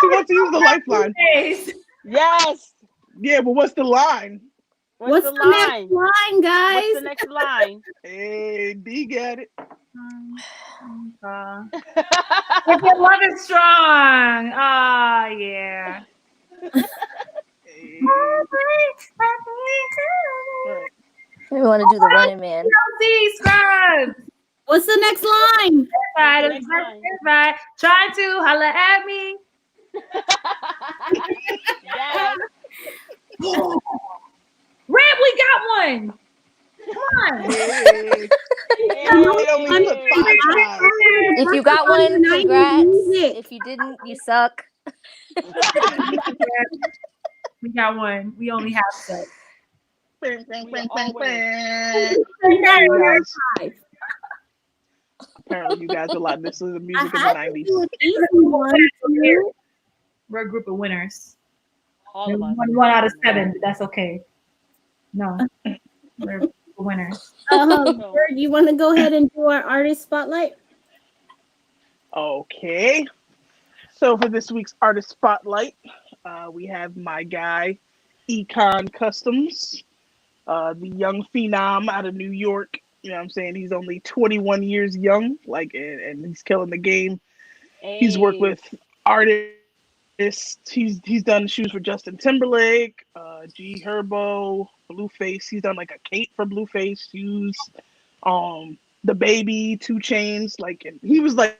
wants to use the lifeline. Yes. Yes. Yeah, but what's the line? What's the line? next line, guys? What's the next line? Hey, D got it. If your love is strong. Oh, yeah. Hey. We want to do the Running Man. See, scrubs. What's the next line? Right, Next line. right. Trying to holler at me. Yes. Red, we got one. Come on. Hey. They only put 5 times. If you got one, congrats. If you didn't, you suck. We got one. We only have sex. Bang, bang, bang, all bang, winners. bang. Apparently, you guys are like, this is the music of I the have to 90s. do an easy one. too. We're a group of winners. All of us. One out of 7, but that's okay. No, we're a group of winners. Bert, you want to go ahead and do our artist spotlight? Okay. So for this week's artist spotlight, we have my guy, Econ Customs, the young phenom out of New York. You know what I'm saying? He's only 21 years young, and he's killing the game. He's worked with artists. He's done shoes for Justin Timberlake, GHerbo, Blueface. He's done like a cape for Blueface shoes. The Baby, 2 Chainz. And he was like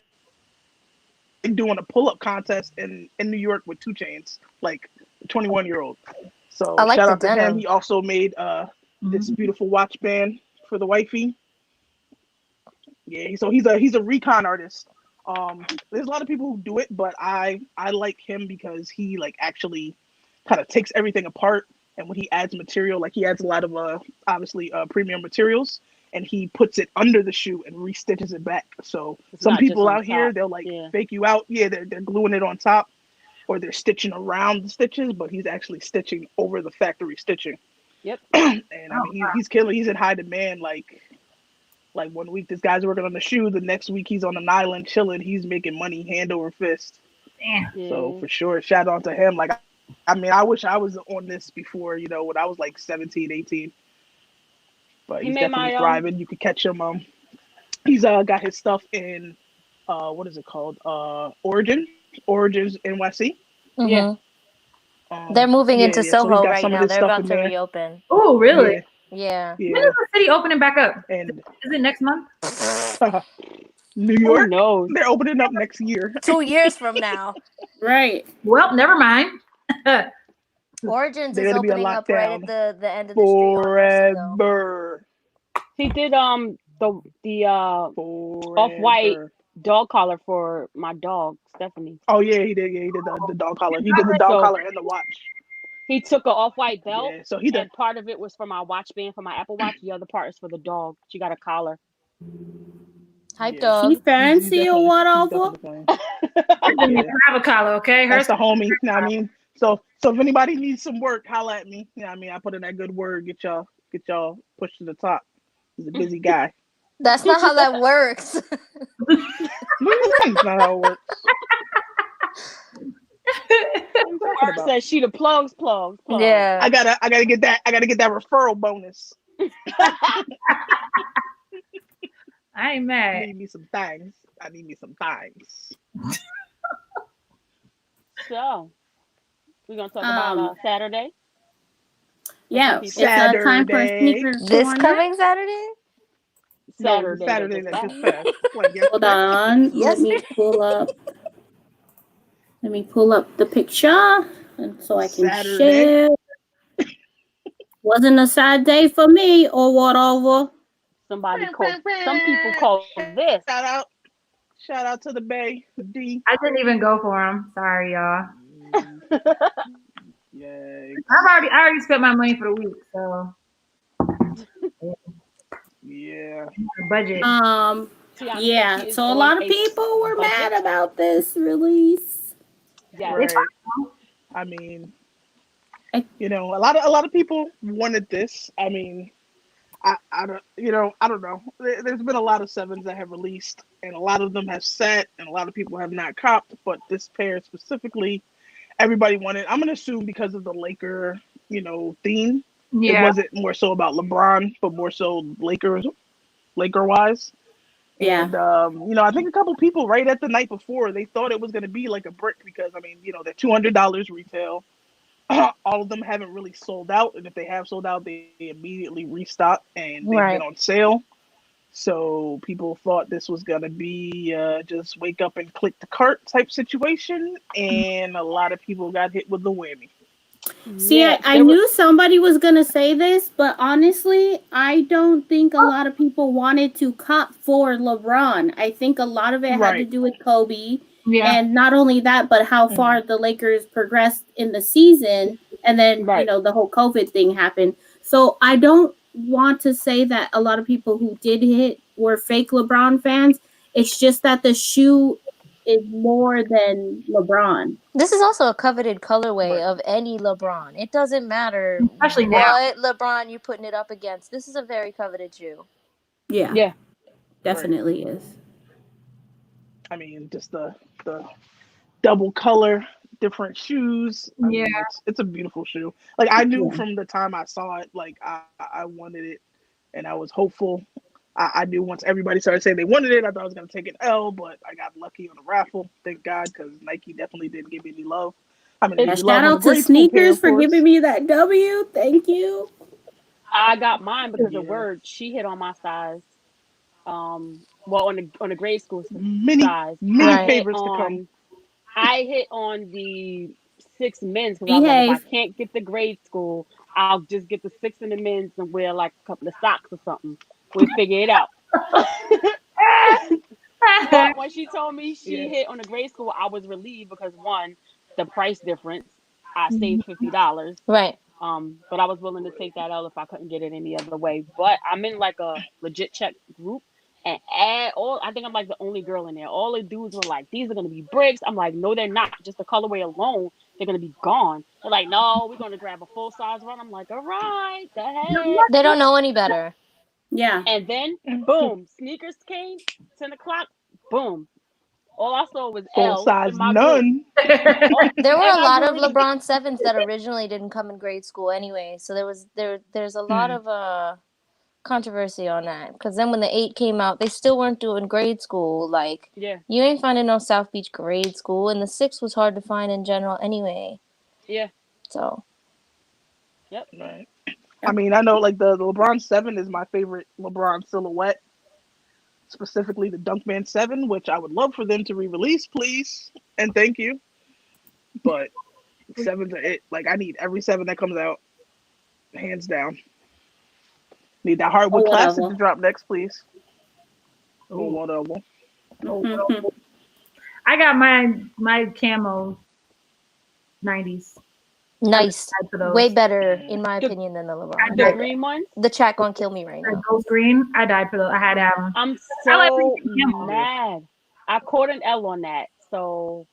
doing a pull-up contest in New York with 2 Chainz, 21-year-old. So I like shout the out to him. denim. He also made this beautiful watch band for the wifey. Yeah, so he's a recon artist. There's a lot of people who do it, but I like him because he actually kind of takes everything apart, and when he adds material, he adds a lot of obviously premium materials, and he puts it under the shoe and restitches it back. So It's some not people just on out here, top. they'll fake you out. Yeah, they're gluing it on top, or they're stitching around the stitches, but he's actually stitching over the factory stitching. Yep. And I mean, he's killing. He's in high demand. Like 1 week, this guy's working on the shoe. The next week, he's on an island chilling. He's making money hand over fist. Damn. Yeah. So for sure, shout out to him. I mean, I wish I was on this before, when I was 17, 18. But He he's made definitely my, thriving. You could catch him. He's got his stuff in what is it called? Origins NYC. Mhm. Yeah. They're moving into so he's Soho got right some of now. his They're stuff about in to there. reopen. Oh, really? Yeah. When Yeah. is the city opening back up? And Is it next month? New Who York, knows? they're opening up next year. 2 years from now. Right. Well, never mind. Origins They're is gonna be a opening up right lockdown at the end of the street on Mercy, though. Forever. He did the off-white dog collar for my dog Stephanie. Oh yeah, he did. Yeah, he did the dog collar. He did the dog collar and the watch. He took an off-white belt, Yeah, so he did. and part of it was for my watch band for my Apple Watch. The other part is for the dog. She got a collar. Hype Yeah. dog. She fancy or what over? I didn't even have a collar, okay? That's the homie. You know what I mean? So if anybody needs some work, holla at me. You know what I mean? I put in that good word, get y'all pushed to the top. He's a busy guy. That's not how that works. What do you mean? It's not how it works. Art says she the plugs. Yeah. I gotta get that referral bonus. I ain't mad. Need me some things. I need me some things. So we're gonna talk about Saturday. Yeah, it's people. time for Saturday. sneakers This corner. coming Saturday? No, the Saturday. Saturday that that just just passed. passed. Like Hold yesterday. on. Let Yes. me pull up. Let me pull up the picture, and so I can Saturday. share. Wasn't a sad day for me, or whatever. Some people call this. Shout out to the Bay, D. I didn't even go for them. Sorry, y'all. Yay. I already spent my money for the week, so Yeah. budget. Tiana Yeah. said she is So a on lot of people were budget. mad about this release. Yeah. Right. I mean, you know, a lot of people wanted this. I mean, I don't, you know, I don't know. There's been a lot of sevens that have released, and a lot of them have sat, and a lot of people have not copped. But this pair specifically, everybody wanted. I'm gonna assume because of the Laker, you know, theme. It Yeah. wasn't more so about LeBron, but more so Laker wise. Yeah. And you know, I think a couple people right at the night before they thought it was gonna be like a brick because I mean, you know, they're $200 retail. All of them haven't really sold out, and if they have sold out, they immediately restock and they've Right. been on sale. So people thought this was gonna be just wake up and click the cart type situation, and a lot of people got hit with the whammy. See, I knew somebody was going to say this, but honestly, I don't think a lot of people wanted to cop for LeBron. I think a lot of it had to do with Kobe. Yeah. And not only that, but how far the Lakers progressed in the season. And then, you know, the whole COVID thing happened. So I don't want to say that a lot of people who did hit were fake LeBron fans. It's just that the shoe is more than LeBron. This is also a coveted colorway of any LeBron. It doesn't matter Especially now. what LeBron you're putting it up against. This is a very coveted shoe. Yeah. Yeah. Definitely is. I mean, just the double color, different shoes. I mean, it's a beautiful shoe. Like I knew from the time I saw it, like I wanted it, and I was hopeful. I knew once everybody started saying they wanted it, I thought I was gonna take an L, but I got lucky on the raffle. Thank God, because Nike definitely didn't give me any love. I mean, shout out to Sneakers for giving me that W. Thank you. I got mine because the word she hit on my size. Well, on the grade school size. Many favorites to come. I hit on the 6 men's because I was like, if I can't get the grade school, I'll just get the 6 in the men's and wear like a couple of socks or something. We'll figure it out. But when she told me she hit on the grade school, I was relieved because one, the price difference, I saved $50. Right. But I was willing to take that out if I couldn't get it any other way. But I'm in like a legit check group, and I think I'm like the only girl in there. All the dudes were like, "These are gonna be bricks." I'm like, "No, they're not. Just the colorway alone, they're gonna be gone." They're like, "No, we're gonna grab a full size run." I'm like, "All right, the heck." They don't know any better. Yeah. And then boom, sneakers came. 10 o'clock. Boom. All I saw was full L size in my none. There were a lot of LeBron 7s that originally didn't come in grade school anyway. So there's a lot of controversy on that. Because then when the 8 came out, they still weren't doing grade school. Like, you ain't finding no South Beach grade school, and the 6 was hard to find in general anyway. Yeah. So. Yep. Right. I mean, I know like the LeBron 7 is my favorite LeBron silhouette. Specifically the Dunkman 7, which I would love for them to re-release, please, and thank you. But 7s are it. Like I need every 7 that comes out, hands down. Need that hardwood classic to drop next, please. Oh, whatever. I got my camo 90's. Nice. Way better, in my opinion, than the LeBron. The green one? The chat gonna kill me right now. Ghost green. I died for those. I had to have them. I'm so mad. I caught an L on that, so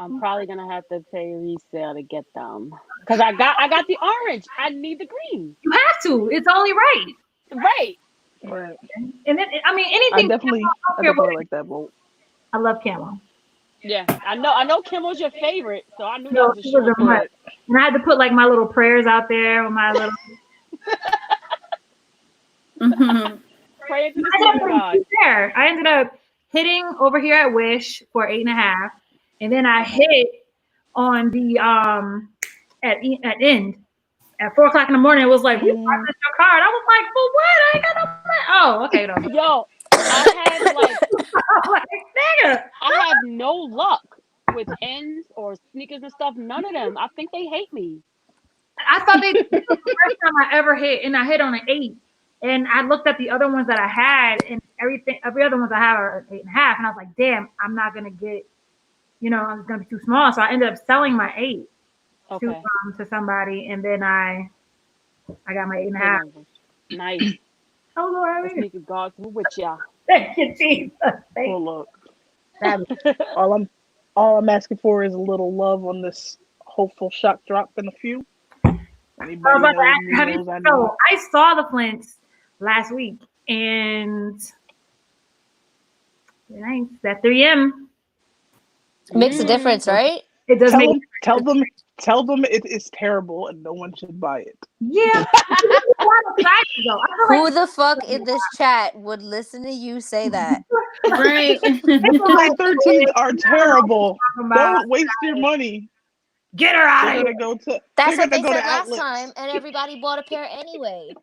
I'm probably gonna have to pay resale to get them. Cause I got the orange. I need the green. You have to. It's only right. Right. Right. And then I mean anything. I definitely like that vote. I love camo. Yeah, I know Kimmel's your favorite, so I knew that was a sure. And I had to put like my little prayers out there with my little Pray to the I ended up sneaker putting god. two there. I ended up hitting over here at Wish for 8.5, and then I hit on the at end at 4:00 in the morning. It was like, we processed your card. I was like, for what? I ain't got no money. Oh, okay. No. Yo, I had like I'm like, nigga. I have no luck with ends or sneakers and stuff. None of them. I think they hate me. I thought this was the first time I ever hit, and I hit on an 8. And I looked at the other ones that I had, and every other ones I have are 8.5. And I was like, damn, I'm not gonna get, I'm gonna be too small. So I ended up selling my 8 to somebody, and then I got my 8.5. Nice. Oh Lord, sneaker gods, we're with y'all. Thank you, Jesus. Well, look, all I'm asking for is a little love on this hopeful shock drop in a few. Anybody knows I know. I saw the Flints last week, and nice. That 3M makes a difference, right? It does Tell them it is terrible and no one should buy it. Yeah. Who the fuck in this chat would listen to you say that? Right. My 13s are terrible. Don't waste your money. Get her out of here. That's what they said last time, and everybody bought a pair anyway.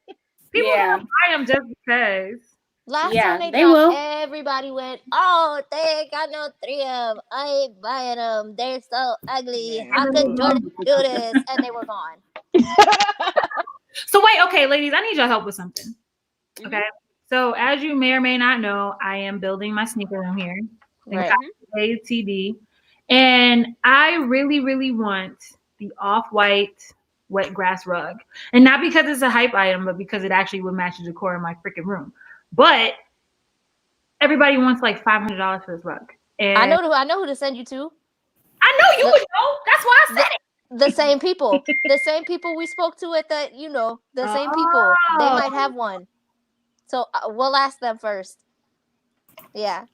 People don't buy them just because. Last time they dropped, everybody went, oh, they ain't got no 3M. I ain't buying them. They're so ugly. How could Jordan do this? And they were gone. So wait, okay, ladies, I need your help with something. Okay. So as you may or may not know, I am building my sneaker room here. Right. ATD. And I really, really want the off-white wet grass rug. And not because it's a hype item, but because it actually would match the decor in my freaking room. But everybody wants like $500 for this rug. And I know who to send you to. I know you would know. That's why I said it. The same people. The same people we spoke to at the, the same people. They might have one. So we'll ask them first. Yeah.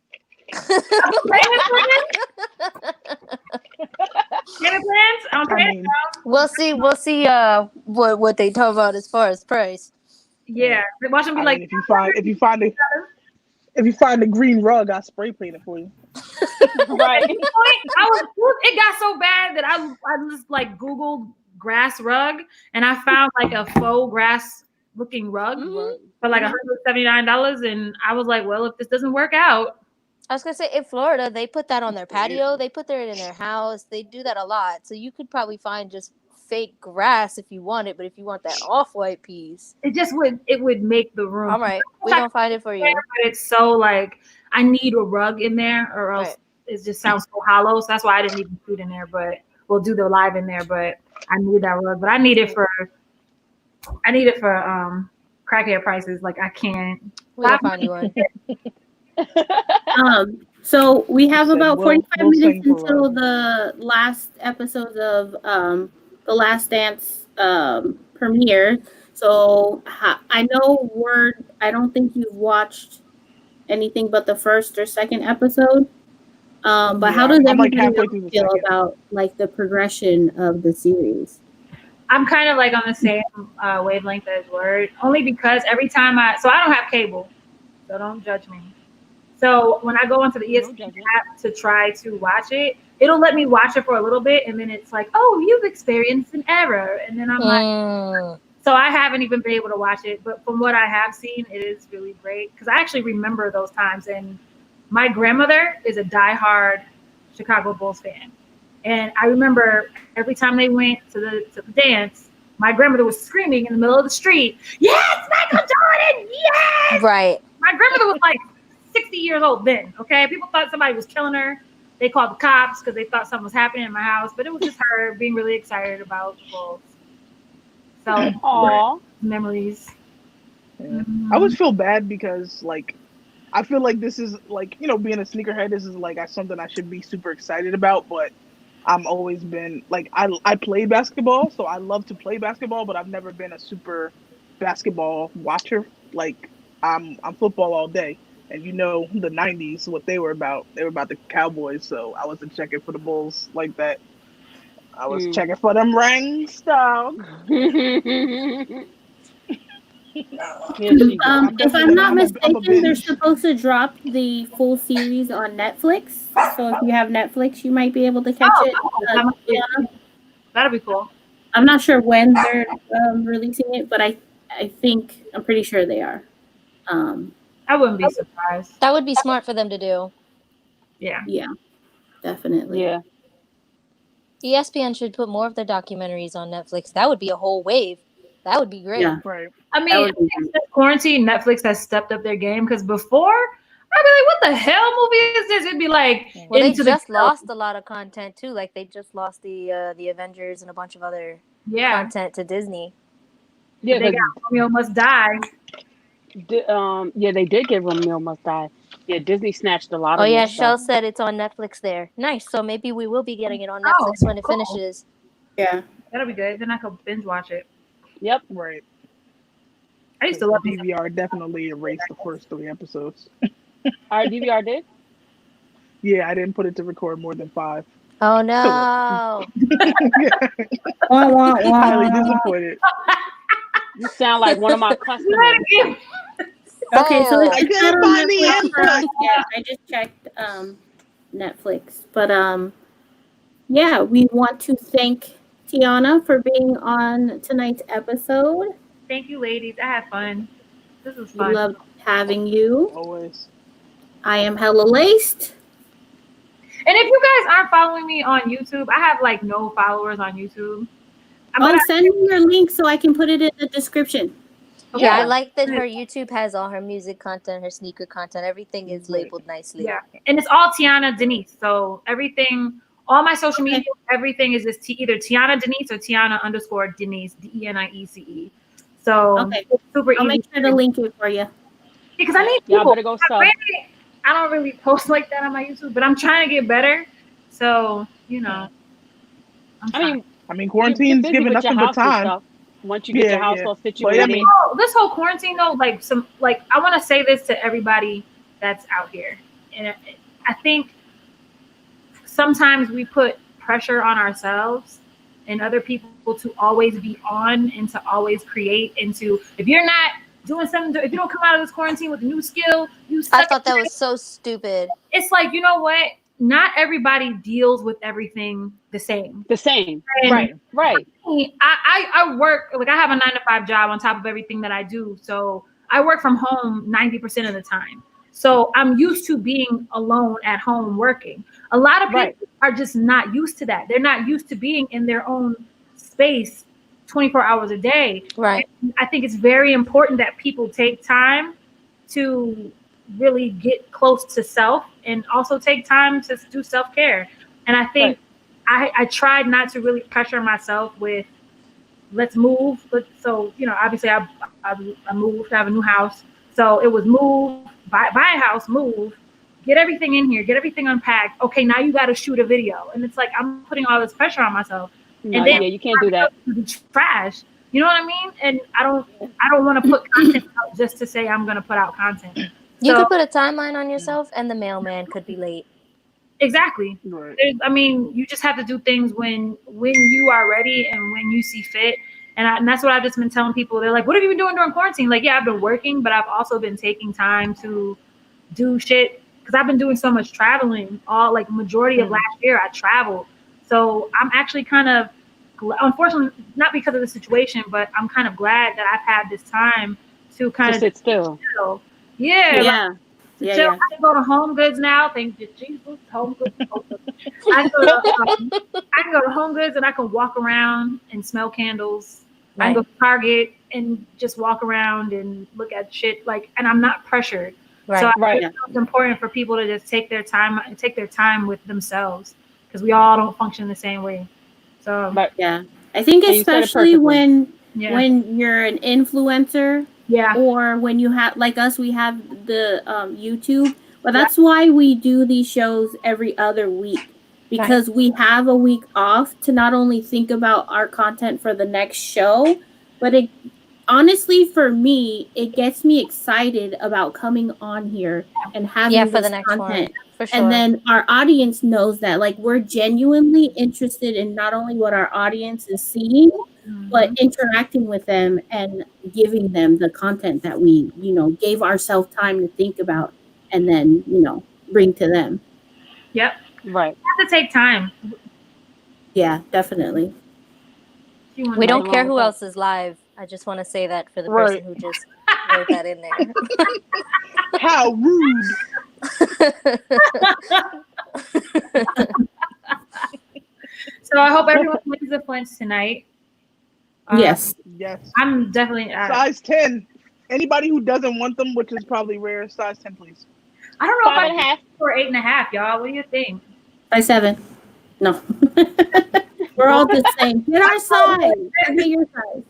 We'll see what they talk about as far as price. Yeah, watch them be like, if you find a green rug, I'll spray paint it for you. Right. It got so bad that I just like Googled grass rug, and I found like a faux grass looking rug for like $179, and I was like, well, if this doesn't work out. I was gonna say, in Florida, they put that on their patio. They put that in their house. They do that a lot. So you could probably find just fake grass if you want it, but if you want that off-white piece, it would make the room. All right, we're gonna find it for you. But it's so like I need a rug in there, or else it just sounds so hollow. So that's why I didn't even shoot in there. But we'll do the live in there. But I need that rug. But I need it for crackhead prices. Like I can't. We'll find you one. So we have about 45 minutes until the last episodes of The Last Dance premiere. So I don't think you've watched anything but the first or second episode. But how does everybody feel about like the progression of the series? I'm kind of like on the same wavelength as Word, only because every time I don't have cable, so don't judge me. So when I go onto the ESPN app to try to watch it, it'll let me watch it for a little bit, and then it's like, oh, you've experienced an error, and then I'm like, so I haven't even been able to watch it. But from what I have seen, it is really great because I actually remember those times. And my grandmother is a diehard Chicago Bulls fan, and I remember every time they went to the dance, my grandmother was screaming in the middle of the street, "Yes, Michael Jordan! Yes!" Right. My grandmother was like 60 years old then, okay? People thought somebody was killing her. They called the cops because they thought something was happening in my house, but it was just her being really excited about the Bulls. So, memories. Yeah. I always feel bad because, like, I feel like this is, like, being a sneakerhead, this is, like, something I should be super excited about, but I'm always been, like, I play basketball, so I love to play basketball, but I've never been a super basketball watcher. Like, I'm football all day. And the 90's, what they were about. They were about the Cowboys, so I wasn't checking for the Bulls like that. I was checking for them rings, dog. Yeah, she did. If I'm not I'm a mistaken, they're binge. supposed to drop the full series on Netflix. So if you have Netflix, you might be able to catch it. Yeah. That'll be cool. I'm not sure when they're releasing it, but I think I'm pretty sure they are. I wouldn't be surprised. That would be smart for them to do. Yeah. Yeah, definitely. Yeah. ESPN should put more of their documentaries on Netflix. That would be a whole wave. That would be great. Yeah. Right. I That mean, would be since quarantine, Netflix has stepped up their game because before I'd be like, "What the hell movie is this?" It'd be like, Well, they Into just the lost a lot of content too. Like they just lost the Avengers and a bunch of other yeah. content to Disney. Yeah, They got Romeo Must Die. yeah, they did give Romeo Must Die. Yeah, Disney snatched a lot Oh of yeah, their Shell stuff. said it's on Netflix there. Nice. So maybe we will be getting it on Oh, Netflix when it cool. finishes. Yeah. That'll be good. Then I could binge watch it. Yep. Right. I used to love The these. DVR definitely erased the first 3 episodes. Our DVR did. Yeah, I didn't put it to record more than 5. Oh no. Wah, wah, wah. Highly disappointed. You sound like one of my customers. Okay, so Oh. I it's couldn't not on find the Netflix for us input. yet. I just checked Netflix, but yeah, we want to thank Tiona for being on tonight's episode. Thank you, ladies. I had fun. This was We fun. loved having you. Always. I am hella laced. And if you guys aren't following me on YouTube, I have like no followers on YouTube. Oh, send me your link so I can put it in the description. Yeah, I Yeah. like that her YouTube has all her music content, her sneaker content. Everything is labeled nicely. Yeah, and it's all Tiona Deniece. So everything, all my social media, everything is just either Tiona Deniece or Tiona_Deniece, Deniece. So Okay. it's super I'll easy. make sure to link it for you. Because I need Y'all people. better go sub. I don't really post like that on my YouTube, but I'm trying to get better. So, you know. I mean, quarantine's you're busy giving with your nothing but house and time. stuff. Once you get your house all situated, I mean, This whole quarantine though, I want to say this to everybody that's out here, and I think sometimes we put pressure on ourselves and other people to always be on and to always create and to, if you're not doing something, if you don't come out of this quarantine with a new skill, I thought that was so stupid. It's like, you know what? Not everybody deals with everything the same. And right. I work, like I have a 9-to-5 job on top of everything that I do. So I work from home 90% of the time. So I'm used to being alone at home working. A lot of people are just not used to that. They're not used to being in their own space 24 hours a day. Right. And I think it's very important that people take time to really get close to self and also take time to do self-care. And I think I tried not to really pressure myself with let's move. So, you know, obviously I moved, I have a new house. So it was move, buy a house, move, get everything in here, get everything unpacked. Okay, now you got to shoot a video. And it's like, I'm putting all this pressure on myself. No, and then you can't do that. Trash. You know what I mean? And I don't want to put content out just to say I'm going to put out content. You could put a timeline on yourself and the mailman could be late. Exactly. Right. I mean, you just have to do things when you are ready and when you see fit. And that's what I've just been telling people. They're like, what have you been doing during quarantine? Like, yeah, I've been working, but I've also been taking time to do shit because I've been doing so much traveling. Majority of last year, I traveled. So I'm actually kind of, unfortunately, not because of the situation, but I'm kind of glad that I've had this time to kind of sit still. Yeah. I can go to Home Goods now. Thank you, Jesus. Home Goods. I can go to Home Goods and I can walk around and smell candles. I can go to Target and just walk around and look at shit. And I'm not pressured. Right. So I think it's important for people to just take their time with themselves because we all don't function the same way. So I think especially when you're an influencer. Yeah. Or when you have, like us, we have the YouTube. But that's why we do these shows every other week. Because we have a week off to not only think about our content for the next show, but it honestly, for me, it gets me excited about coming on here and having for this the next content. one. For sure. And then our audience knows that. Like, we're genuinely interested in not only what our audience is seeing, but interacting with them and giving them the content that we, gave ourselves time to think about and then, bring to them. Yep. Right. You have to take time. Yeah, definitely. We don't care who else is live. I just want to say that for the person who just wrote that in there. How rude. So I hope everyone wins the flinch tonight. Yes. Yes. I'm definitely size 10. Anybody who doesn't want them, which is probably rare, size 10, please. I don't know 5.5 or 8.5, y'all. What do you think? Size 7. No. We're all the same. Get our size. Get your size.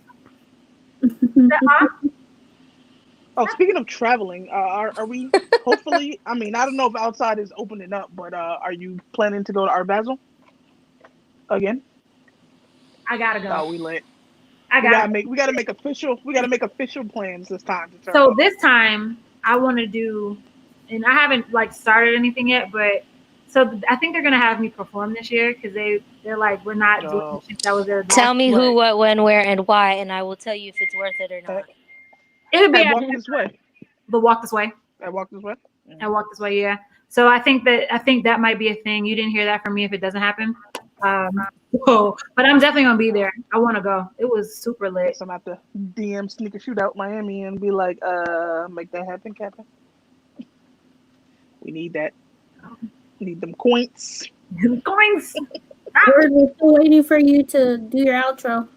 Oh, speaking of traveling, are we hopefully? I mean, I don't know if outside is opening up, but are you planning to go to Art Basel again? I gotta go. Oh, we lit. We gotta make official plans this time. So this time I want to do, and I haven't started anything yet, but so I think they're gonna have me perform this year because they're like, we're not doing shit that was there. Tell me who, what, when, where, and why, and I will tell you if it's worth it or not. It would be Walk This Way. The Walk This Way. I Walk This Way. I Walk This Way. Yeah. So I think that might be a thing. You didn't hear that from me if it doesn't happen. But I'm definitely gonna be there. I want to go. It was super lit. So I'm about to DM Sneaker Shootout Miami and be like, make that happen, Captain. We need that. We need them coins. Coins. We're still waiting for you to do your outro.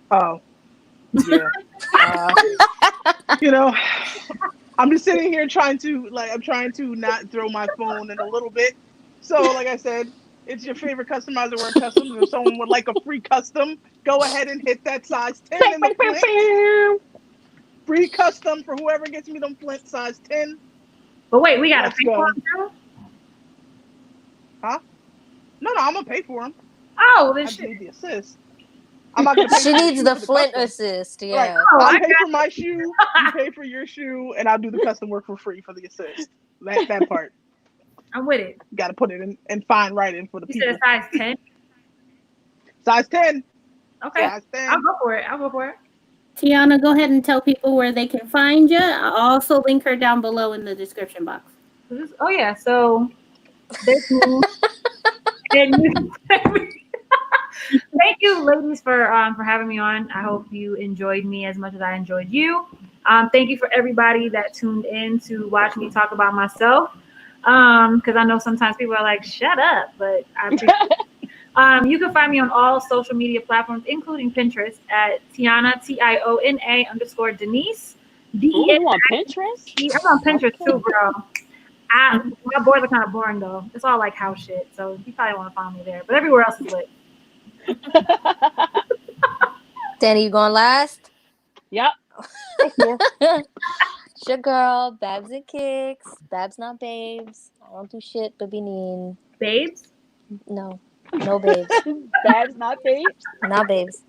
Oh, yeah. I'm just sitting here trying to not throw my phone in a little bit. So, like I said, it's your favorite customizer wear customs. If someone would like a free custom, go ahead and hit that size 10 in the Flint. Free custom for whoever gets me them Flint size 10. But wait, we gotta pay for them too? Huh? No, I'm gonna pay for them. Oh, I just need the assist. I'm not gonna pay she needs the Flint assist. Yeah. Right. I'll pay for my shoe. You pay for your shoe, and I'll do the custom work for free for the assist. That part. I'm with it. Got to put it in fine writing for the people. You said size 10? Size 10. Okay. Size 10. I'll go for it. Tiona, go ahead and tell people where they can find you. I'll also link her down below in the description box. Oh, yeah. So, there's me. Thank you, ladies, for having me on. I hope you enjoyed me as much as I enjoyed you. Thank you for everybody that tuned in to watch me talk about myself. Because I know sometimes people are like, shut up, but I appreciate it. You can find me on all social media platforms, including Pinterest at Tiona, Tiona _Deniece. You on Pinterest? I'm on Pinterest too, bro. My boards are kind of boring though. It's all like house shit, so you probably want to find me there. But everywhere else is lit. Danny, you going last? Yep. It's your girl, Babs and Kicks. Babs, not babes. I don't do shit but be mean. Babes? No babes. Babs, not babes. Not babes.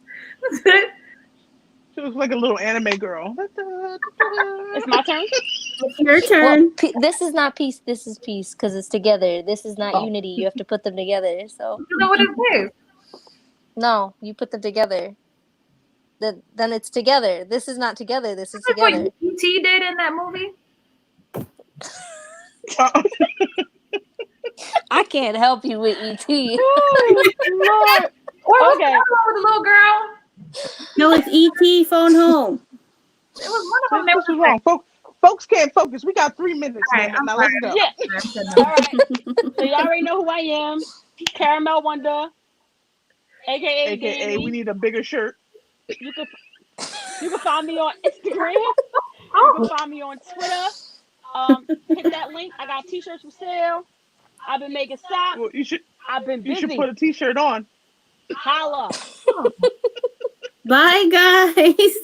She looks like a little anime girl. It's my turn. It's your turn. Well, this is not peace. This is peace because it's together. This is not unity. You have to put them together. So You know what it is? no, you put them together. Then it's together. This is not together. This is That's together. what E.T. did in that movie. I can't help you with ET. Lord. What was Okay. the other one with the little girl? No, it's E.T. Phone Home. It was one of them. What's wrong? Folks can't focus. We got 3 minutes. All right, Now I'm let's sorry. go. Yeah. All right. So you already know who I am. Caramel Wonder. AKA AKA, we need a bigger shirt. You can find me on Instagram. You can find me on Twitter. Hit that link. I got t-shirts for sale. I've been making socks. Well, I've been busy. You should put a t-shirt on. Holla. Bye, guys.